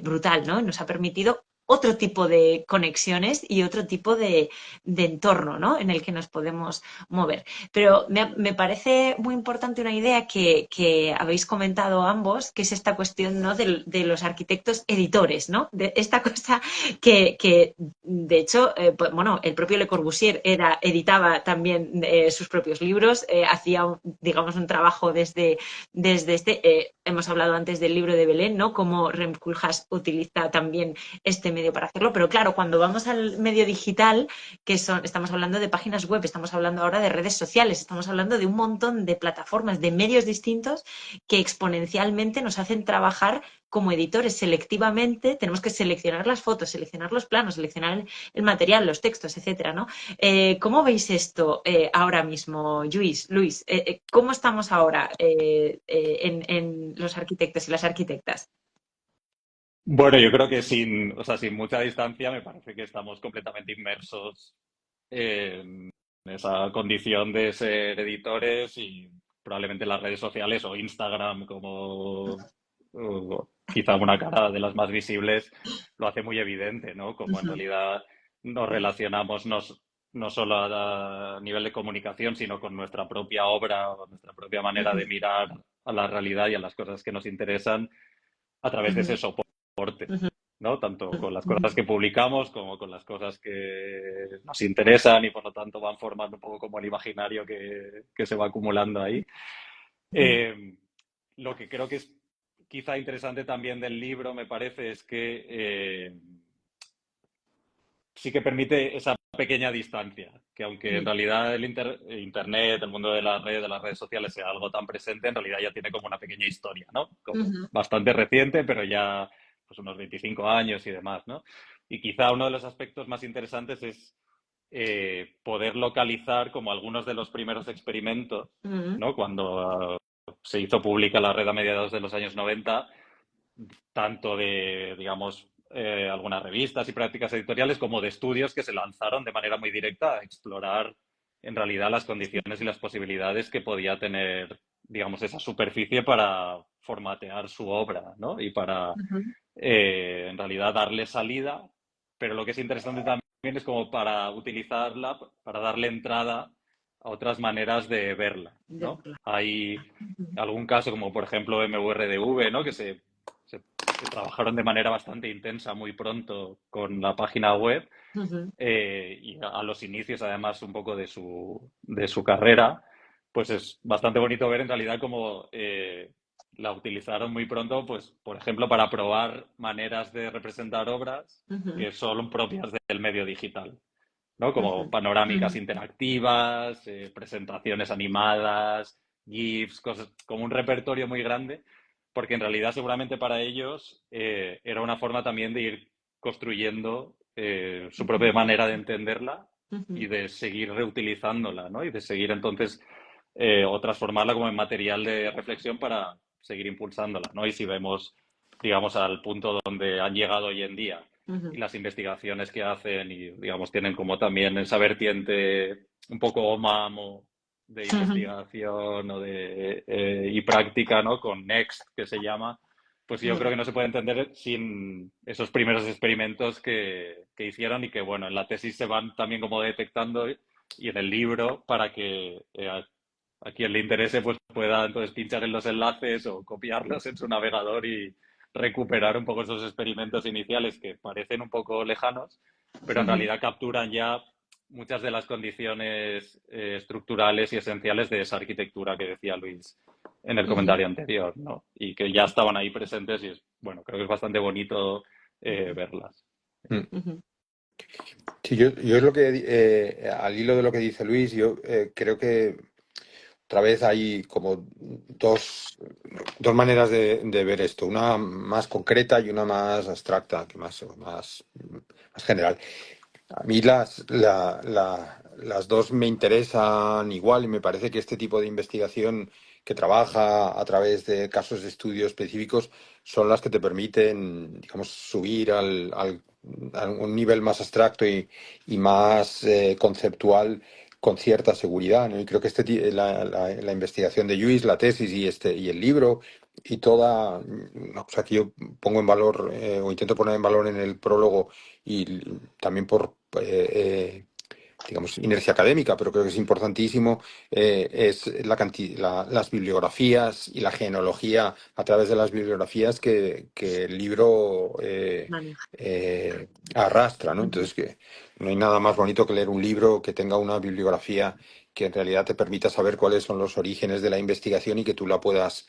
brutal, ¿no? Nos ha permitido otro tipo de conexiones y otro tipo de entorno, ¿no? En el que nos podemos mover. Pero me parece muy importante una idea que habéis comentado ambos, que es esta cuestión, ¿no? de los arquitectos editores, ¿no? De esta cosa que de hecho, pues, bueno, el propio Le Corbusier editaba también sus propios libros, hacía, digamos, un trabajo desde hemos hablado antes del libro de Belén, ¿no? Cómo Rem Koolhaas utiliza también este medio para hacerlo, pero claro, cuando vamos al medio digital, estamos hablando de páginas web, estamos hablando ahora de redes sociales, estamos hablando de un montón de plataformas, de medios distintos que exponencialmente nos hacen trabajar como editores selectivamente. Tenemos que seleccionar las fotos, seleccionar los planos, seleccionar el material, los textos, etcétera, ¿no? ¿Cómo veis esto ahora mismo, Luis? ¿Cómo estamos ahora en los arquitectos y las arquitectas? Bueno, yo creo que sin mucha distancia me parece que estamos completamente inmersos en esa condición de ser editores y probablemente las redes sociales o Instagram como quizá una cara de las más visibles lo hace muy evidente, ¿no? Como en realidad nos relacionamos no solo a nivel de comunicación, sino con nuestra propia obra o nuestra propia manera de mirar a la realidad y a las cosas que nos interesan a través de ese soporte, ¿no? Tanto con las cosas que publicamos como con las cosas que nos interesan y por lo tanto van formando un poco como el imaginario que se va acumulando ahí. Lo que creo que es quizá interesante también del libro, me parece, es que sí que permite esa pequeña distancia, que aunque en realidad Internet, el mundo de las redes sociales sea algo tan presente, en realidad ya tiene como una pequeña historia, ¿no? Como bastante reciente, pero ya pues unos 25 años y demás, ¿no? Y quizá uno de los aspectos más interesantes es poder localizar como algunos de los primeros experimentos, ¿no? Cuando se hizo pública la red a mediados de los años 90, tanto de, digamos, algunas revistas y prácticas editoriales como de estudios que se lanzaron de manera muy directa a explorar en realidad las condiciones y las posibilidades que podía tener, digamos, esa superficie para formatear su obra, ¿no? Y para, en realidad, darle salida. Pero lo que es interesante también es como para utilizarla, para darle entrada a otras maneras de verla, ¿no? Hay algún caso como, por ejemplo, MURDV, ¿no? Que se trabajaron de manera bastante intensa muy pronto con la página web y a los inicios además un poco de su carrera, pues es bastante bonito ver en realidad cómo la utilizaron muy pronto, pues por ejemplo para probar maneras de representar obras que son propias del medio digital, ¿no? Como panorámicas interactivas, presentaciones animadas, GIFs, cosas, como un repertorio muy grande, porque en realidad seguramente para ellos era una forma también de ir construyendo su propia manera de entenderla y de seguir reutilizándola, ¿no? Y de seguir entonces o transformarla como en material de reflexión para seguir impulsándola, ¿no? Y si vemos, digamos, al punto donde han llegado hoy en día y las investigaciones que hacen y, digamos, tienen como también esa vertiente un poco OMAM de investigación y práctica, ¿no? Con Next, que se llama, pues yo creo que no se puede entender sin esos primeros experimentos que hicieron y que, bueno, en la tesis se van también como detectando y en el libro para que a quien le interese pues pueda entonces pinchar en los enlaces o copiarlos en su navegador y recuperar un poco esos experimentos iniciales que parecen un poco lejanos, pero en realidad capturan ya muchas de las condiciones estructurales y esenciales de esa arquitectura que decía Luis en el comentario anterior, ¿no? Y que ya estaban ahí presentes y bueno, creo que es bastante bonito verlas. Sí, yo es lo que, al hilo de lo que dice Luis, yo creo que otra vez hay como dos maneras de ver esto, una más concreta y una más abstracta, que más general. A mí las dos me interesan igual y me parece que este tipo de investigación que trabaja a través de casos de estudio específicos son las que te permiten, digamos, subir a un nivel más abstracto y más conceptual con cierta seguridad, ¿no? Y creo que la investigación de Lluís, la tesis y el libro y toda, una cosa que yo pongo en valor o intento poner en valor en el prólogo y también por, digamos, inercia académica, pero creo que es importantísimo, es las bibliografías y la genealogía a través de las bibliografías que el libro Maneja. arrastra, ¿no? Ujú, Entonces, que no hay nada más bonito que leer un libro que tenga una bibliografía que en realidad te permita saber cuáles son los orígenes de la investigación y que tú la puedas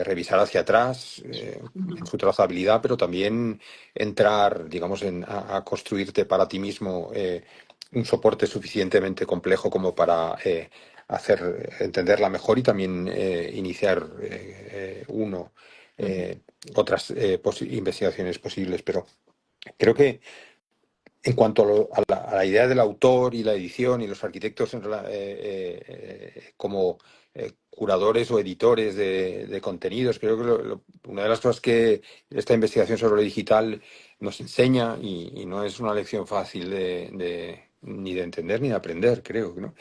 revisar hacia atrás en ujú, su trazabilidad, pero también entrar, digamos, a construirte para ti mismo un soporte suficientemente complejo como para hacer entenderla mejor y también iniciar ujú, otras investigaciones posibles. Pero creo que en cuanto a la idea del autor y la edición y los arquitectos como curadores o editores de contenidos, creo que una de las cosas que esta investigación sobre lo digital nos enseña, y no es una lección fácil ni de entender ni de aprender, creo, ¿no?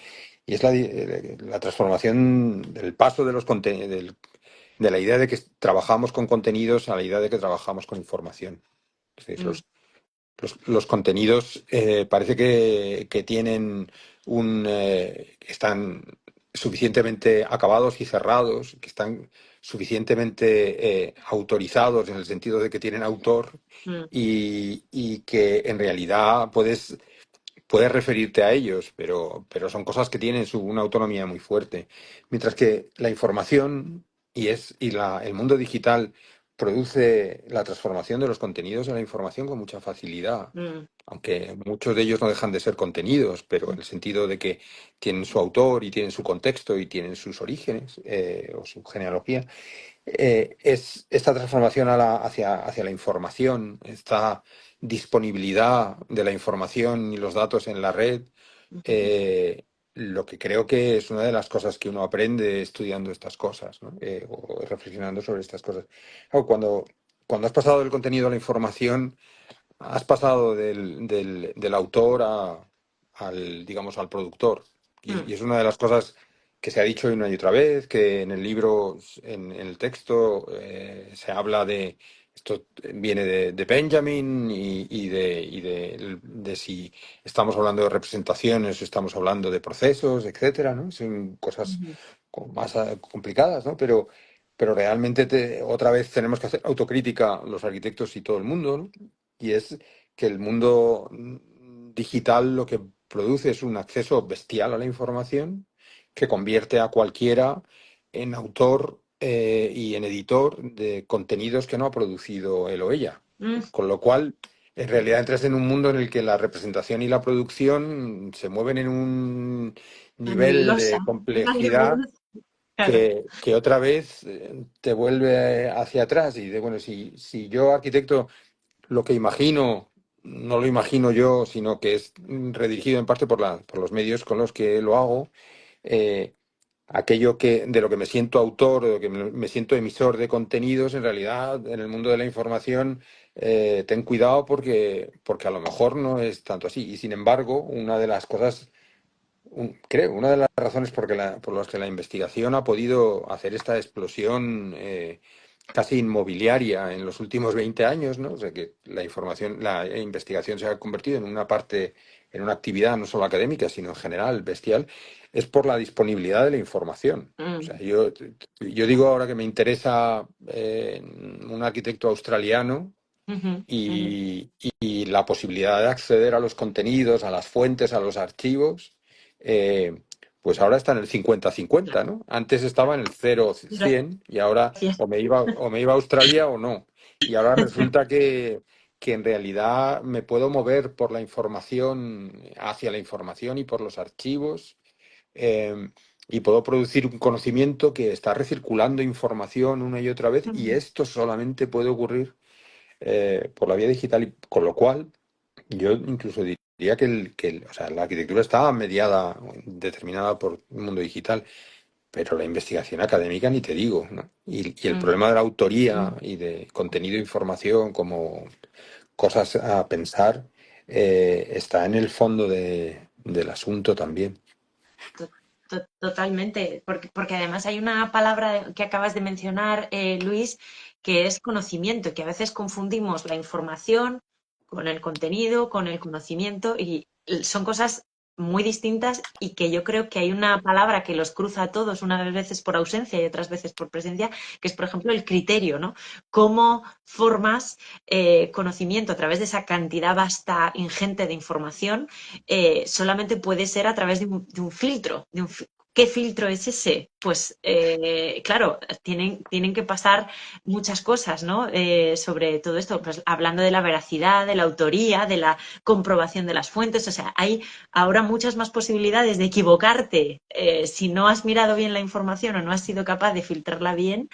Y es la transformación del paso de los contenidos, de la idea de que trabajamos con contenidos a la idea de que trabajamos con información. Es decir, mm, los contenidos parece que tienen están suficientemente acabados y cerrados, que están suficientemente autorizados en el sentido de que tienen autor mm, y que en realidad puedes referirte a ellos, pero son cosas que tienen una autonomía muy fuerte. Mientras que la información el mundo digital produce la transformación de los contenidos en la información con mucha facilidad, mm, aunque muchos de ellos no dejan de ser contenidos, pero en el sentido de que tienen su autor y tienen su contexto y tienen sus orígenes o su genealogía. Es esta transformación hacia la información, esta disponibilidad de la información y los datos en la red, ujú, eh, lo que creo que es una de las cosas que uno aprende estudiando estas cosas, ¿no? O reflexionando sobre estas cosas. Claro, cuando has pasado del contenido a la información, has pasado del autor digamos, al productor. mm, Y es una de las cosas que se ha dicho una y otra vez, que en el libro, en el texto, se habla de, esto viene de Benjamin de si estamos hablando de representaciones o estamos hablando de procesos, etcétera, ¿no? Son cosas ujú, como más complicadas, ¿no? Pero realmente otra vez tenemos que hacer autocrítica los arquitectos y todo el mundo, ¿no? Y es que el mundo digital lo que produce es un acceso bestial a la información que convierte a cualquiera en autor y en editor de contenidos que no ha producido él o ella. mm. Con lo cual, en realidad entras en un mundo en el que la representación y la producción se mueven en un La nivel nebulosa, de una complejidad nebulosa, claro. que otra vez te vuelve hacia atrás y de, bueno, si yo arquitecto lo que imagino, no lo imagino yo, sino que es redirigido en parte por los medios con los que lo hago, eh, aquello de lo que me siento autor o de lo que me siento emisor de contenidos, en realidad en el mundo de la información, ten cuidado porque a lo mejor no es tanto así. Y sin embargo, una de las cosas creo, una de las razones por las que la investigación ha podido hacer esta explosión casi inmobiliaria en los últimos 20 años, ¿no? O sea, que la investigación se ha convertido en una parte, en una actividad no solo académica, sino en general bestial, es por la disponibilidad de la información. O Mm, sea, yo digo ahora que me interesa un arquitecto australiano ujú, ujú, y la posibilidad de acceder a los contenidos, a las fuentes, a los archivos, eh, pues ahora está en el 50-50, ¿no? Antes estaba en el 0-100 y ahora gracias. o me iba a Australia o no. Y ahora resulta que en realidad me puedo mover por la información, hacia la información y por los archivos. eh, y puedo producir un conocimiento que está recirculando información una y otra vez, y Ujú, esto solamente puede ocurrir por la vía digital, y con lo cual yo incluso diría o sea, la arquitectura está mediada, determinada por el mundo digital, pero la investigación académica ni te digo, ¿no? Y el ujú. problema de la autoría y de contenido de información como cosas a pensar está en el fondo del asunto también. To- Totalmente, porque además hay una palabra que acabas de mencionar, Luis, que es conocimiento, que a veces confundimos la información con el contenido, con el conocimiento, y son cosas muy distintas y que yo creo que hay una palabra que los cruza a todos, unas veces por ausencia y otras veces por presencia, que es, por ejemplo, el criterio, ¿no? Cómo formas conocimiento a través de esa cantidad vasta, ingente de información solamente puede ser a través de un filtro. ¿Qué filtro es ese? Pues claro, tienen que pasar muchas cosas, ¿no? Sobre todo esto, pues hablando de la veracidad, de la autoría, de la comprobación de las fuentes. O sea, hay ahora muchas más posibilidades de equivocarte si no has mirado bien la información o no has sido capaz de filtrarla bien,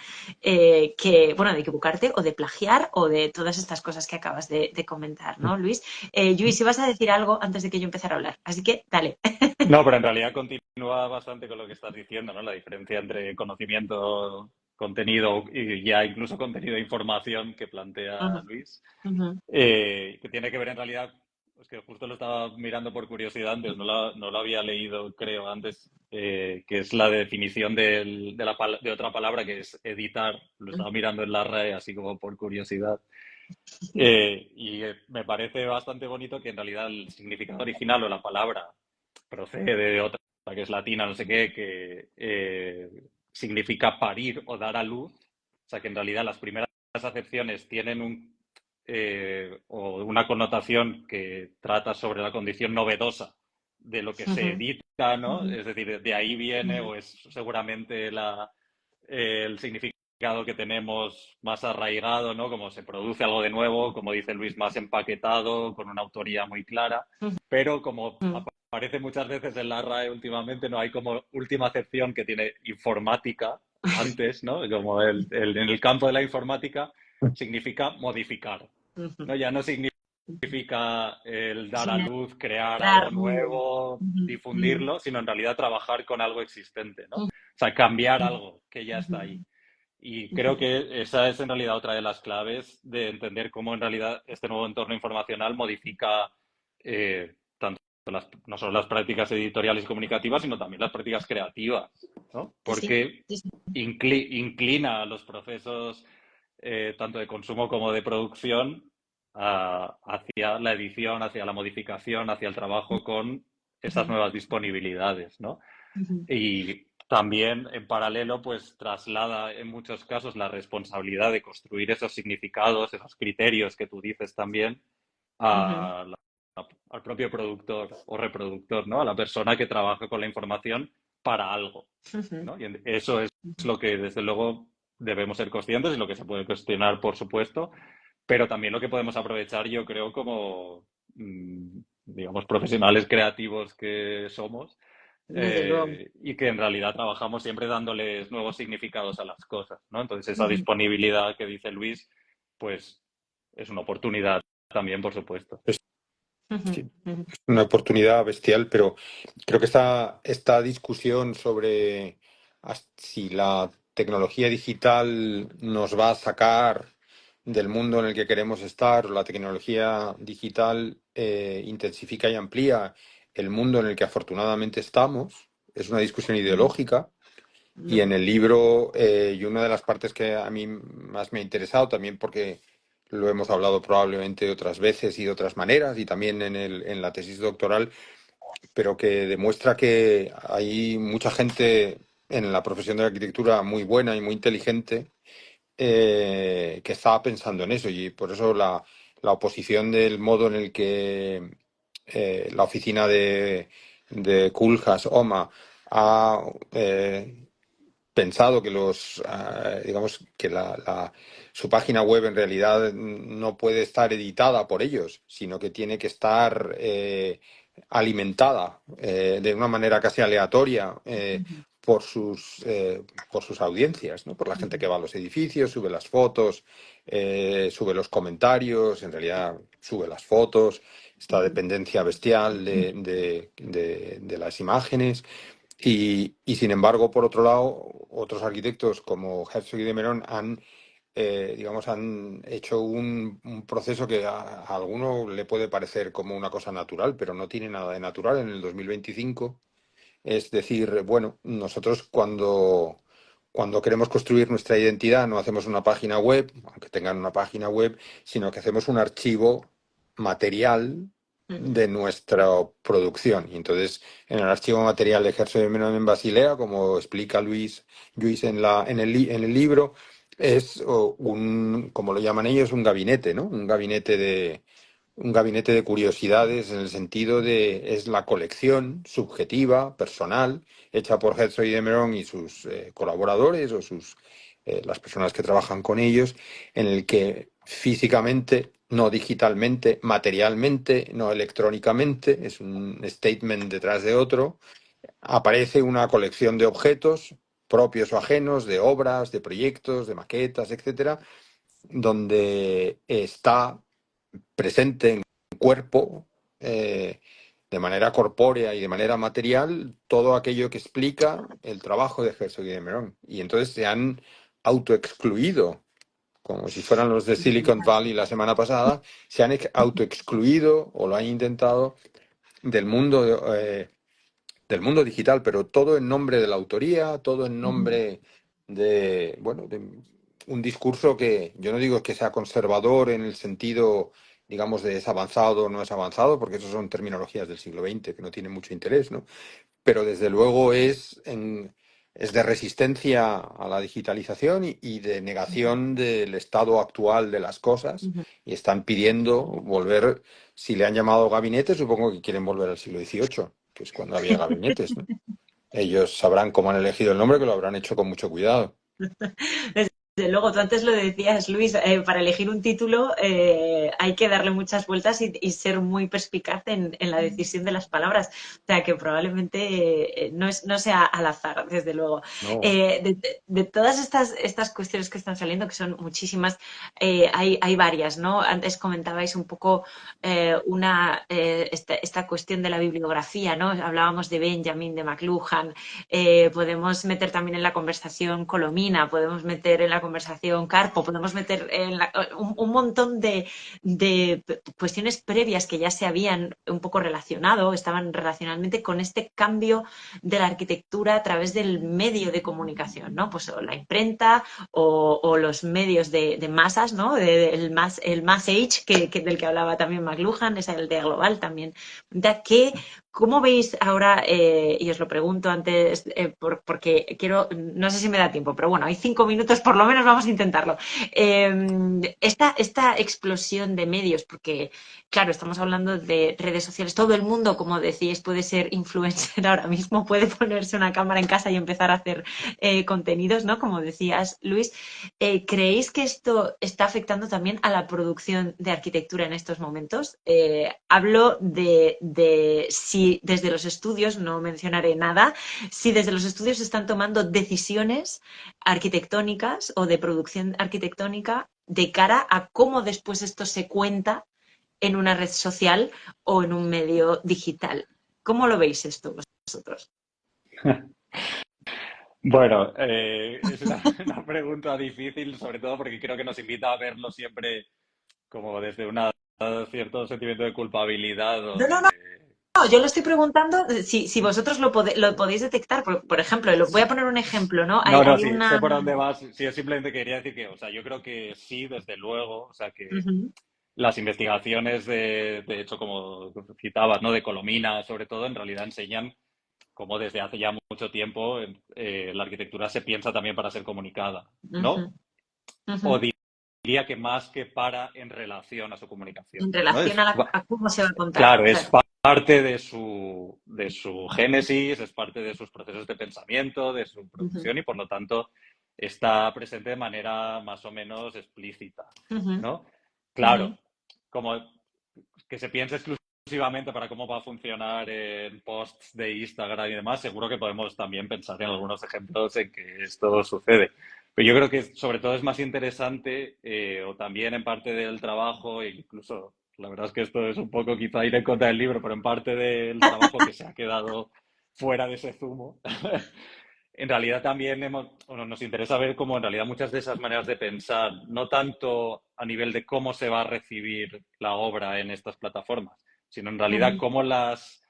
bueno, de equivocarte o de plagiar o de todas estas cosas que acabas de comentar, ¿no, Luis? Luis, ibas a decir algo antes de que yo empezara a hablar, así que dale. No, pero en realidad continúa bastante con lo que estás diciendo, ¿no? La diferencia entre conocimiento, contenido y ya incluso contenido de información que plantea Ujú, Luis, ujú, que tiene que ver en realidad, es que justo lo estaba mirando por curiosidad antes, no lo había leído creo antes, que es la definición de otra palabra que es editar, lo estaba mirando en la RAE así como por curiosidad. Me parece bastante bonito que en realidad el significado original o la palabra procede de otra, que es latina, no sé qué, que significa parir o dar a luz. O sea que en realidad las primeras acepciones tienen o una connotación que trata sobre la condición novedosa de lo que se ujú, edita, ¿no? ujú, Es decir, de ahí viene ujú, o es seguramente el significado que tenemos más arraigado, ¿no? Como se produce algo de nuevo, como dice Luis, más empaquetado, con una autoría muy clara, pero como ujú, aparece muchas veces en la RAE últimamente, no hay como última acepción que tiene informática antes, ¿no? Como en el campo de la informática significa modificar, ujú. ¿no? Ya no significa el dar a luz, crear algo Generar nuevo. nuevo, Ujú, ujú, difundirlo, sino en realidad trabajar con algo existente, ¿no? O sea, cambiar ujú, algo que ya está ahí. ujú, Y creo ujú, que esa es en realidad otra de las claves de entender cómo en realidad este nuevo entorno informacional modifica tanto no solo las prácticas editoriales y comunicativas, sino también las prácticas creativas, ¿no? sí, sí, Porque sí, sí. inclina los procesos tanto de consumo como de producción hacia la edición, hacia la modificación, hacia el trabajo con esas Ujú, nuevas disponibilidades, ¿no? ujú, Y también, en paralelo, pues traslada en muchos casos la responsabilidad de construir esos significados, esos criterios que tú dices también, ujú, a al propio productor o reproductor, ¿no? A la persona que trabaja con la información para algo, ujú, ¿no? Y eso es ujú, lo que, desde luego, debemos ser conscientes y lo que se puede cuestionar, por supuesto, pero también lo que podemos aprovechar, yo creo, como, digamos, profesionales creativos que somos, desde luego. y que en realidad trabajamos siempre dándoles nuevos significados a las cosas, ¿no? Entonces esa Ujú, disponibilidad que dice Luis, pues es una oportunidad también, por supuesto. Es ujú, que ujú, es una oportunidad bestial, pero creo que esta discusión sobre si la tecnología digital nos va a sacar del mundo en el que queremos estar, o la tecnología digital intensifica y amplía el mundo en el que afortunadamente estamos, es una discusión ujú, ideológica. Y ujú, en el libro, y una de las partes que a mí más me ha interesado, también porque lo hemos hablado probablemente otras veces y de otras maneras, y también en la tesis doctoral, pero que demuestra que hay mucha gente en la profesión de la arquitectura muy buena y muy inteligente que estaba pensando en eso, y por eso la oposición del modo en el que la oficina de Koolhaas, OMA, ha pensado que digamos que su página web en realidad no puede estar editada por ellos, sino que tiene que estar alimentada de una manera casi aleatoria por sus audiencias, ¿no? Por la gente que va a los edificios, sube las fotos, sube los comentarios, en realidad sube las fotos, esta dependencia bestial de las imágenes. Y sin embargo, por otro lado, otros arquitectos como Herzog y de Meuron han hecho un proceso que a alguno le puede parecer como una cosa natural, pero no tiene nada de natural en el 2025. Es decir, bueno, nosotros cuando queremos construir nuestra identidad no hacemos una página web, aunque tengan una página web, sino que hacemos un archivo material de nuestra producción. Y entonces, en el archivo material de Herzog y de Meuron en Basilea, como explica Luis en el libro, es como lo llaman ellos, un gabinete, ¿no? Un gabinete de curiosidades en el sentido de es la colección subjetiva, personal, hecha por Herzog y de Meuron y sus colaboradores o las personas que trabajan con ellos, en el que físicamente, no digitalmente, materialmente, no electrónicamente, es un statement detrás de otro, aparece una colección de objetos propios o ajenos, de obras, de proyectos, de maquetas, etcétera, donde está presente en cuerpo, de manera corpórea y de manera material, todo aquello que explica el trabajo de Herzog y de Meuron. Y entonces se han autoexcluido, como si fueran los de Silicon Valley la semana pasada, se han autoexcluido o lo han intentado del mundo digital, pero todo en nombre de la autoría, todo en nombre de un discurso que yo no digo que sea conservador en el sentido, digamos, de es avanzado o no es avanzado, porque eso son terminologías del siglo XX que no tienen mucho interés, ¿no? Pero desde luego es de resistencia a la digitalización y de negación del estado actual de las cosas, y están pidiendo volver, si le han llamado gabinete, supongo que quieren volver al siglo XVIII, que es cuando había gabinetes, ¿no? Ellos sabrán cómo han elegido el nombre, que lo habrán hecho con mucho cuidado. Desde luego, tú antes lo decías, Luis, para elegir un título hay que darle muchas vueltas y ser muy perspicaz en la decisión de las palabras. O sea, que probablemente no sea al azar, desde luego. No. De todas estas cuestiones que están saliendo, que son muchísimas, hay varias, ¿no? Antes comentabais un poco esta cuestión de la bibliografía, ¿no? Hablábamos de Benjamin, de McLuhan, podemos meter también en la conversación Colomina, podemos meter en la conversación Carpo, podemos meter en un montón de cuestiones previas que ya se habían un poco relacionado, estaban relacionalmente con este cambio de la arquitectura a través del medio de comunicación, ¿no? Pues o la imprenta o los medios de masas, ¿no? El mass age del que hablaba también McLuhan, es el de global también. ¿Cómo veis ahora, y os lo pregunto antes porque no sé si me da tiempo, pero bueno, hay 5 minutos, por lo menos vamos a intentarlo. Esta explosión de medios, porque claro, estamos hablando de redes sociales, todo el mundo, como decíais, puede ser influencer ahora mismo, puede ponerse una cámara en casa y empezar a hacer contenidos, ¿no? Como decías, Luis. ¿Creéis que esto está afectando también a la producción de arquitectura en estos momentos? Hablo de si desde los estudios, no mencionaré nada, si desde los estudios se están tomando decisiones arquitectónicas o de producción arquitectónica de cara a cómo después esto se cuenta en una red social o en un medio digital. ¿Cómo lo veis esto vosotros? Bueno, es una pregunta difícil, sobre todo porque creo que nos invita a verlo siempre como desde un cierto sentimiento de culpabilidad o No, yo lo estoy preguntando si vosotros lo podéis detectar. Por ejemplo, voy a poner un ejemplo, ¿no? No, Hay sí, una... sé por dónde vas. Sí, yo simplemente quería decir que, o sea, yo creo que sí, desde luego, o sea, que las investigaciones de hecho, como citabas, ¿no? De Colomina, sobre todo, en realidad enseñan cómo desde hace ya mucho tiempo la arquitectura se piensa también para ser comunicada, ¿no? O diría que más que en relación a su comunicación, En ¿no? relación a cómo se va a contar. Claro, es parte de su génesis, es parte de sus procesos de pensamiento, de su producción y por lo tanto está presente de manera más o menos explícita, ¿no? Claro, como que se piense exclusivamente exclusivamente para cómo va a funcionar en posts de Instagram y demás, seguro que podemos también pensar en algunos ejemplos en que esto sucede. Pero yo creo que sobre todo es más interesante, o también en parte del trabajo, e incluso la verdad es que esto es un poco quizá ir en contra del libro, pero en parte del trabajo que se ha quedado fuera de ese zumo. En realidad también nos interesa ver cómo en realidad muchas de esas maneras de pensar, no tanto a nivel de cómo se va a recibir la obra en estas plataformas, sino en realidad Ujú, cómo las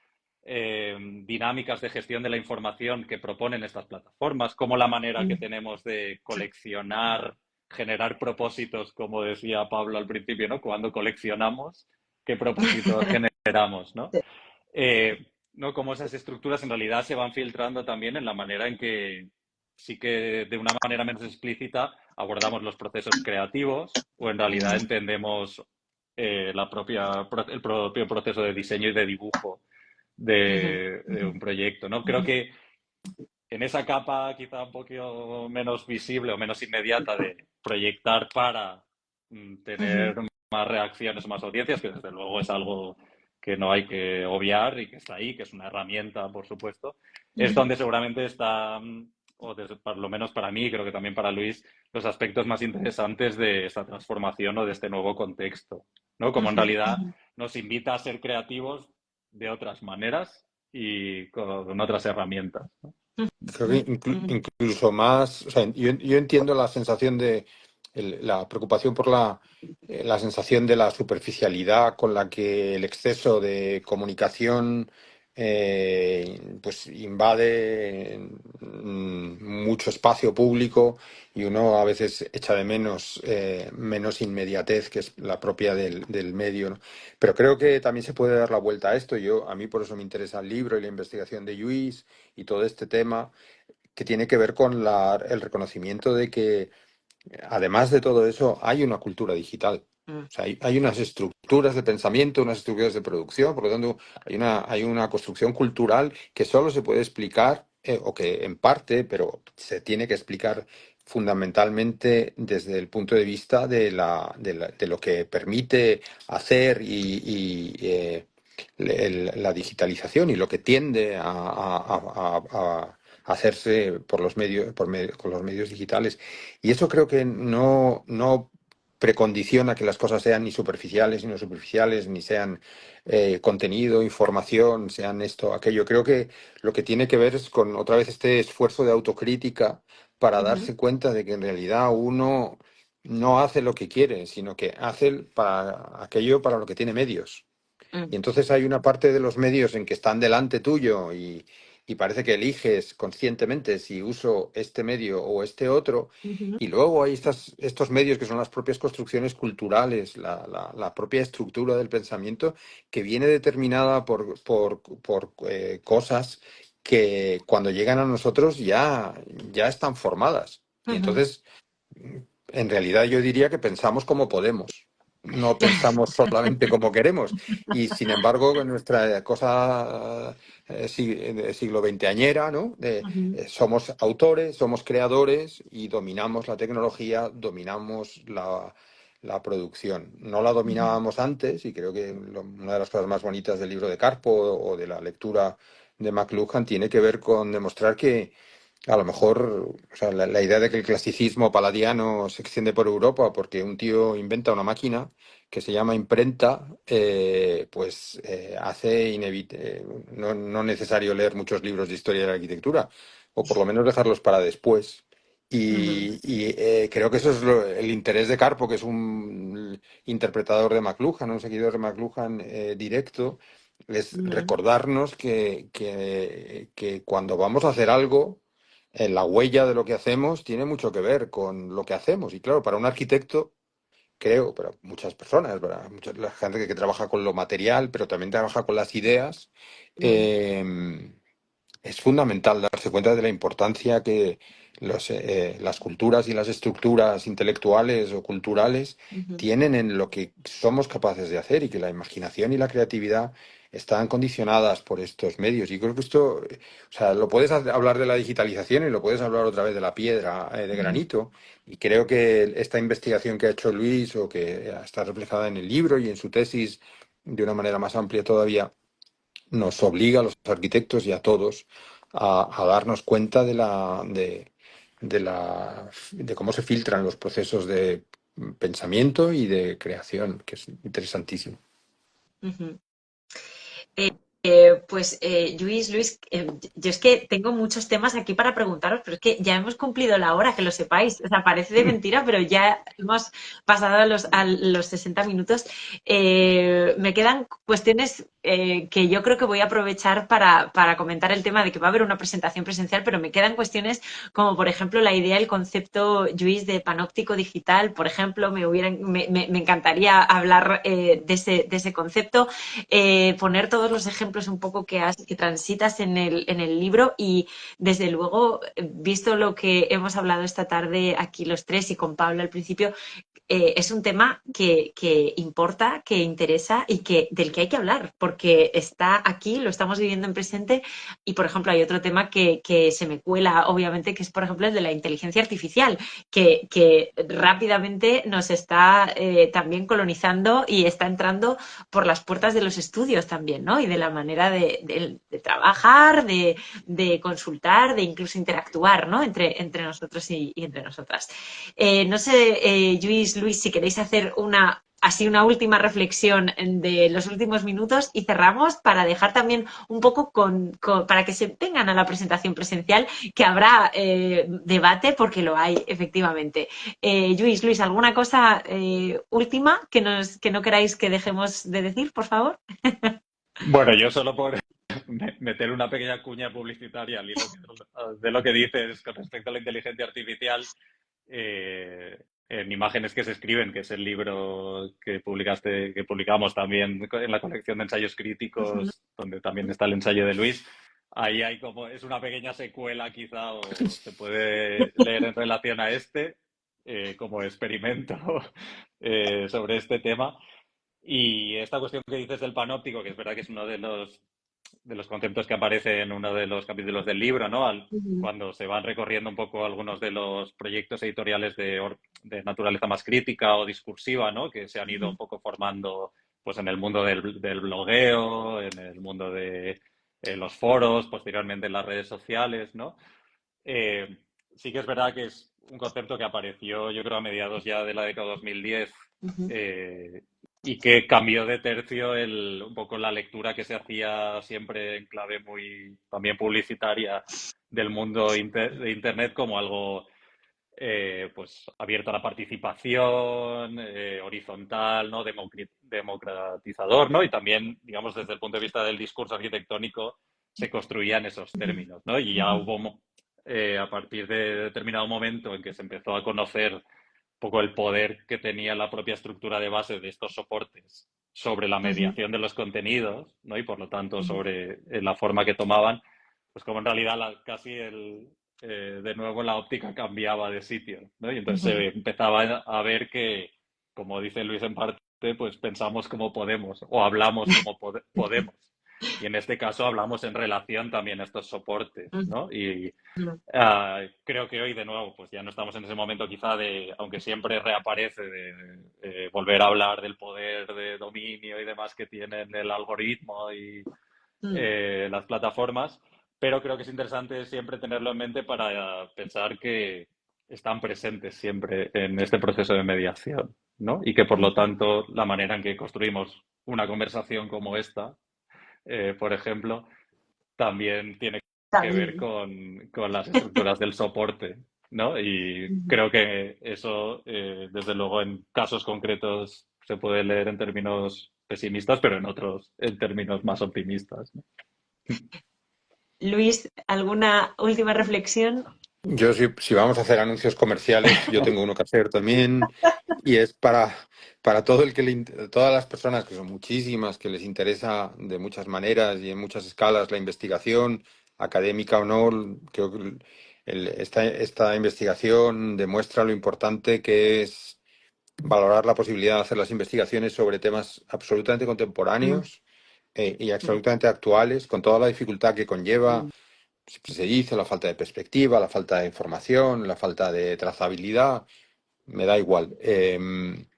dinámicas de gestión de la información que proponen estas plataformas, cómo la manera que ujú, tenemos de coleccionar, generar propósitos, como decía Pablo al principio, ¿no? Cuando coleccionamos, ¿qué propósitos generamos, ¿no? ¿No? Cómo esas estructuras en realidad se van filtrando también en la manera en que sí que de una manera menos explícita abordamos los procesos creativos o en realidad ujú, entendemos el propio proceso de diseño y de dibujo ujú, de un proyecto, ¿no? Creo que en esa capa quizá un poquito menos visible o menos inmediata de proyectar para ujú, tener más reacciones o más audiencias, que desde luego es algo que no hay que obviar y que está ahí, que es una herramienta, por supuesto, es ujú, donde seguramente está, por lo menos para mí, creo que también para Luis, los aspectos más interesantes de esta transformación o de este nuevo contexto, ¿no? Como en ujú, realidad ujú, nos invita a ser creativos de otras maneras y con otras herramientas, ¿no? Creo que incluso más, o sea, yo entiendo la sensación de la preocupación por la sensación de la superficialidad con la que el exceso de comunicación pues invade mucho espacio público y uno a veces echa de menos inmediatez que es la propia del medio, ¿no? Pero creo que también se puede dar la vuelta a esto. A mí por eso me interesa el libro y la investigación de Lluís y todo este tema que tiene que ver con el reconocimiento de que, además de todo eso, hay una cultura digital. ujú, O sea, hay unas estructuras de pensamiento, unas estructuras de producción, por lo tanto, hay una construcción cultural que solo se puede explicar, o que en parte, pero se tiene que explicar fundamentalmente desde el punto de vista de lo que permite hacer la digitalización y lo que tiende a hacerse por los medios, con los medios digitales. Y eso creo que no precondiciona que las cosas sean ni superficiales, ni no superficiales, ni sean contenido, información, sean esto, aquello. Creo que lo que tiene que ver es con otra vez este esfuerzo de autocrítica para ujú, darse cuenta de que en realidad uno no hace lo que quiere, sino que hace para aquello para lo que tiene medios. Y entonces hay una parte de los medios en que están delante tuyo y parece que eliges conscientemente si uso este medio o este otro. ujú, Y luego hay estos medios que son las propias construcciones culturales, la propia estructura del pensamiento que viene determinada por cosas que cuando llegan a nosotros ya están formadas. Y ujú. entonces, en realidad yo diría que pensamos como podemos. No pensamos solamente como queremos. Y sin embargo, en nuestra cosa siglo veinteañera, ¿no? Ujú, Somos autores, somos creadores y dominamos la tecnología, dominamos la producción. No la ujú, dominábamos antes y creo que una de las cosas más bonitas del libro de Carpo o de la lectura de McLuhan tiene que ver con demostrar que a lo mejor, o sea, la idea de que el clasicismo paladiano se extiende por Europa porque un tío inventa una máquina que se llama imprenta, pues hace no necesario leer muchos libros de historia de la arquitectura, o por lo menos dejarlos para después. ujú, Creo que eso es el interés de Carpo, que es un interpretador de McLuhan, un seguidor de McLuhan directo, es ujú, recordarnos que cuando vamos a hacer algo, la huella de lo que hacemos tiene mucho que ver con lo que hacemos. Y claro, para un arquitecto, creo, para muchas personas, para la gente que trabaja con lo material, pero también trabaja con las ideas, ujú, eh, es fundamental darse cuenta de la importancia que las culturas y las estructuras intelectuales o culturales ujú, tienen en lo que somos capaces de hacer y que la imaginación y la creatividad están condicionadas por estos medios. Y creo que esto, o sea, lo puedes hablar de la digitalización y lo puedes hablar otra vez de la piedra de ujú, granito. Y creo que esta investigación que ha hecho Luis o que está reflejada en el libro y en su tesis de una manera más amplia todavía, nos obliga a los arquitectos y a todos a darnos cuenta de cómo se filtran los procesos de pensamiento y de creación, que es interesantísimo. Ujú. Eh, Luis, yo es que tengo muchos temas aquí para preguntaros, pero es que ya hemos cumplido la hora, que lo sepáis. O sea, parece de mentira, pero ya hemos pasado a los 60 minutos. Me quedan cuestiones que yo creo que voy a aprovechar para comentar el tema de que va a haber una presentación presencial, pero me quedan cuestiones como, por ejemplo, la idea, el concepto, Luis, de panóptico digital, por ejemplo, me encantaría hablar de ese concepto, poner todos los ejemplos un poco que transitas en el libro y desde luego, visto lo que hemos hablado esta tarde aquí los tres y con Pablo al principio, es un tema que importa, que interesa y del que hay que hablar, porque está aquí, lo estamos viviendo en presente y, por ejemplo, hay otro tema que se me cuela, obviamente, que es, por ejemplo, el de la inteligencia artificial, que rápidamente nos está también colonizando y está entrando por las puertas de los estudios también, ¿no? Y de la manera de trabajar, de consultar, de incluso interactuar, ¿no? Entre nosotros y entre nosotras. No sé, Luis, si queréis hacer así una última reflexión de los últimos minutos y cerramos para dejar también un poco para que se vengan a la presentación presencial, que habrá debate porque lo hay efectivamente. Luis, ¿alguna cosa última que no queráis que dejemos de decir, por favor? Bueno, yo solo por meter una pequeña cuña publicitaria al hilo de lo que dices con respecto a la inteligencia artificial, en Imágenes que se escriben, que es el libro que publicamos también en la colección de ensayos críticos, donde también está el ensayo de Luis. Ahí hay es una pequeña secuela quizá, o se puede leer en relación a como experimento sobre este tema. Y esta cuestión que dices del panóptico, que es verdad que es uno de los conceptos que aparece en uno de los capítulos del libro, ¿no? Cuando se van recorriendo un poco algunos de los proyectos editoriales de naturaleza más crítica o discursiva, ¿no? Que se han ido un poco formando pues en el mundo del blogueo, en el mundo de los foros, posteriormente en las redes sociales, ¿no? Eh, sí que es verdad que es un concepto que apareció, yo creo, a mediados ya de la década 2010 y que cambió de tercio un poco la lectura que se hacía siempre en clave muy también publicitaria del mundo de Internet como algo pues abierto a la participación, horizontal, ¿no? Democratizador, ¿no? Y también, digamos, desde el punto de vista del discurso arquitectónico se construían esos términos, ¿no? Y ya hubo, a partir de determinado momento en que se empezó a conocer un poco el poder que tenía la propia estructura de base de estos soportes sobre la mediación de los contenidos, ¿no? Y por lo tanto sobre la forma que tomaban, pues como en realidad de nuevo la óptica cambiaba de sitio, ¿no? Y entonces se empezaba a ver que, como dice Luis en parte, pues pensamos como podemos o hablamos como podemos. Y en este caso hablamos en relación también a estos soportes, ¿no? Y creo que hoy, de nuevo, pues ya no estamos en ese momento quizá aunque siempre reaparece, de volver a hablar del poder de dominio y demás que tienen el algoritmo y las plataformas, pero creo que es interesante siempre tenerlo en mente para pensar que están presentes siempre en este proceso de mediación, ¿no? Y que por lo tanto la manera en que construimos una conversación como esta, por ejemplo, también tiene que ver con las estructuras del soporte, ¿no? Y creo que eso, desde luego, en casos concretos se puede leer en términos pesimistas, pero en otros en términos más optimistas, ¿no? Luis, ¿alguna última reflexión? Yo, si vamos a hacer anuncios comerciales, yo tengo uno que hacer también, y es para todo todas las personas, que son muchísimas, que les interesa de muchas maneras y en muchas escalas la investigación, académica o no. Creo que esta investigación demuestra lo importante que es valorar la posibilidad de hacer las investigaciones sobre temas absolutamente contemporáneos y absolutamente actuales, con toda la dificultad que conlleva. Siempre se dice la falta de perspectiva, la falta de información, la falta de trazabilidad, me da igual.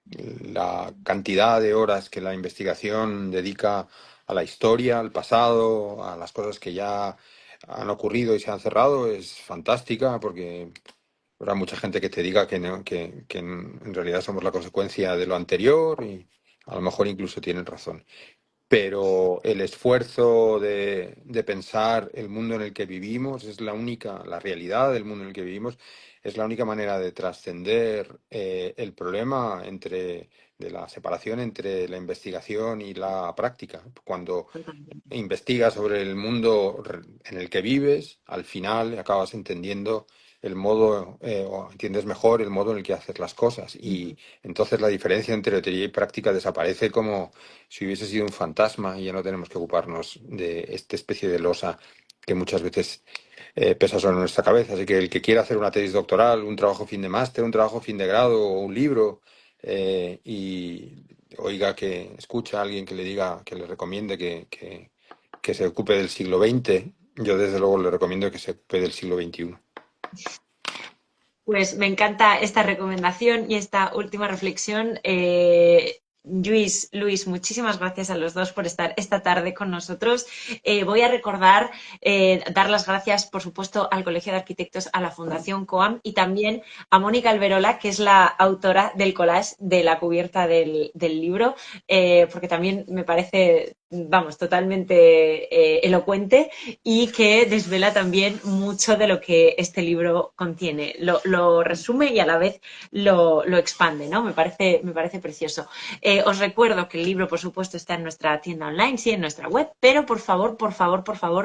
la cantidad de horas que la investigación dedica a la historia, al pasado, a las cosas que ya han ocurrido y se han cerrado es fantástica porque habrá mucha gente que te diga que, no, que en realidad somos la consecuencia de lo anterior y a lo mejor incluso tienen razón. Pero el esfuerzo de pensar el mundo en el que vivimos es la realidad del mundo en el que vivimos, es la única manera de trascender el problema de la separación entre la investigación y la práctica. Cuando investigas sobre el mundo en el que vives, al final acabas entendiendo el modo, o entiendes mejor el modo en el que haces las cosas. Y entonces la diferencia entre teoría y práctica desaparece como si hubiese sido un fantasma y ya no tenemos que ocuparnos de esta especie de losa que muchas veces pesa sobre nuestra cabeza. Así que el que quiera hacer una tesis doctoral, un trabajo fin de máster, un trabajo fin de grado o un libro, y oiga que escucha a alguien que le diga, que le recomiende que se ocupe del siglo XX, yo desde luego le recomiendo que se ocupe del siglo XXI. Pues me encanta esta recomendación y esta última reflexión. Luis, muchísimas gracias a los dos por estar esta tarde con nosotros. Voy a recordar, dar las gracias, por supuesto, al Colegio de Arquitectos, a la Fundación COAM y también a Mónica Alberola, que es la autora del collage de la cubierta del libro, porque también me parece, vamos, totalmente elocuente y que desvela también mucho de lo que este libro contiene. Lo resume y a la vez lo expande, ¿no? Me parece precioso. Os recuerdo que el libro, por supuesto, está en nuestra tienda online, sí, en nuestra web, pero por favor,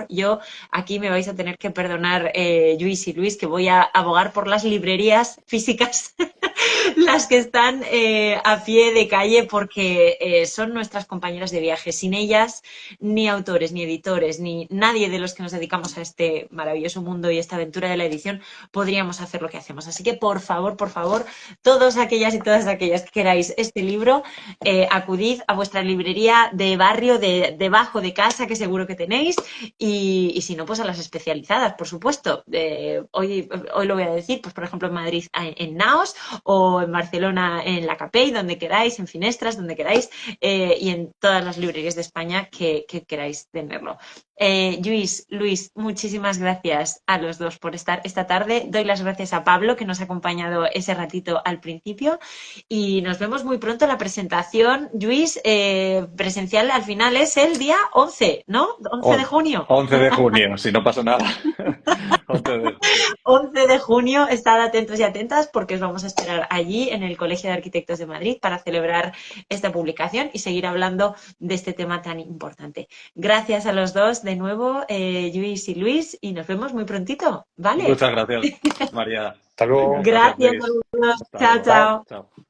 yo aquí me vais a tener que perdonar, Luis y Luis, que voy a abogar por las librerías físicas, las que están a pie de calle, porque son nuestras compañeras de viaje. Sin ellas, ni autores, ni editores, ni nadie de los que nos dedicamos a este maravilloso mundo y esta aventura de la edición podríamos hacer lo que hacemos. Así que, por favor, todos aquellas y todas aquellas que queráis este libro, acudid a vuestra librería de barrio, debajo de casa, que seguro que tenéis, y si no, pues a las especializadas, por supuesto. Hoy lo voy a decir, pues por ejemplo en Madrid en Naos, o en Barcelona en la Capell, donde queráis, en Finestras, donde queráis, y en todas las librerías de España que queráis tenerlo. Luis, muchísimas gracias a los dos por estar esta tarde. Doy las gracias a Pablo, que nos ha acompañado ese ratito al principio, y nos vemos muy pronto en la presentación. Luis, presencial al final es el día 11, ¿no? 11 de junio. 11 de junio, si no pasa nada. 11 de junio. 11 de junio, estad atentos y atentas porque os vamos a esperar allí en el Colegio de Arquitectos de Madrid para celebrar esta publicación y seguir hablando de este tema tan importante. Gracias a los dos de nuevo, Luis y Luis, y nos vemos muy prontito, ¿vale? Muchas gracias, María. Hasta luego. Gracias Luis. a todos. Hasta Chao, luego. chao. Chao.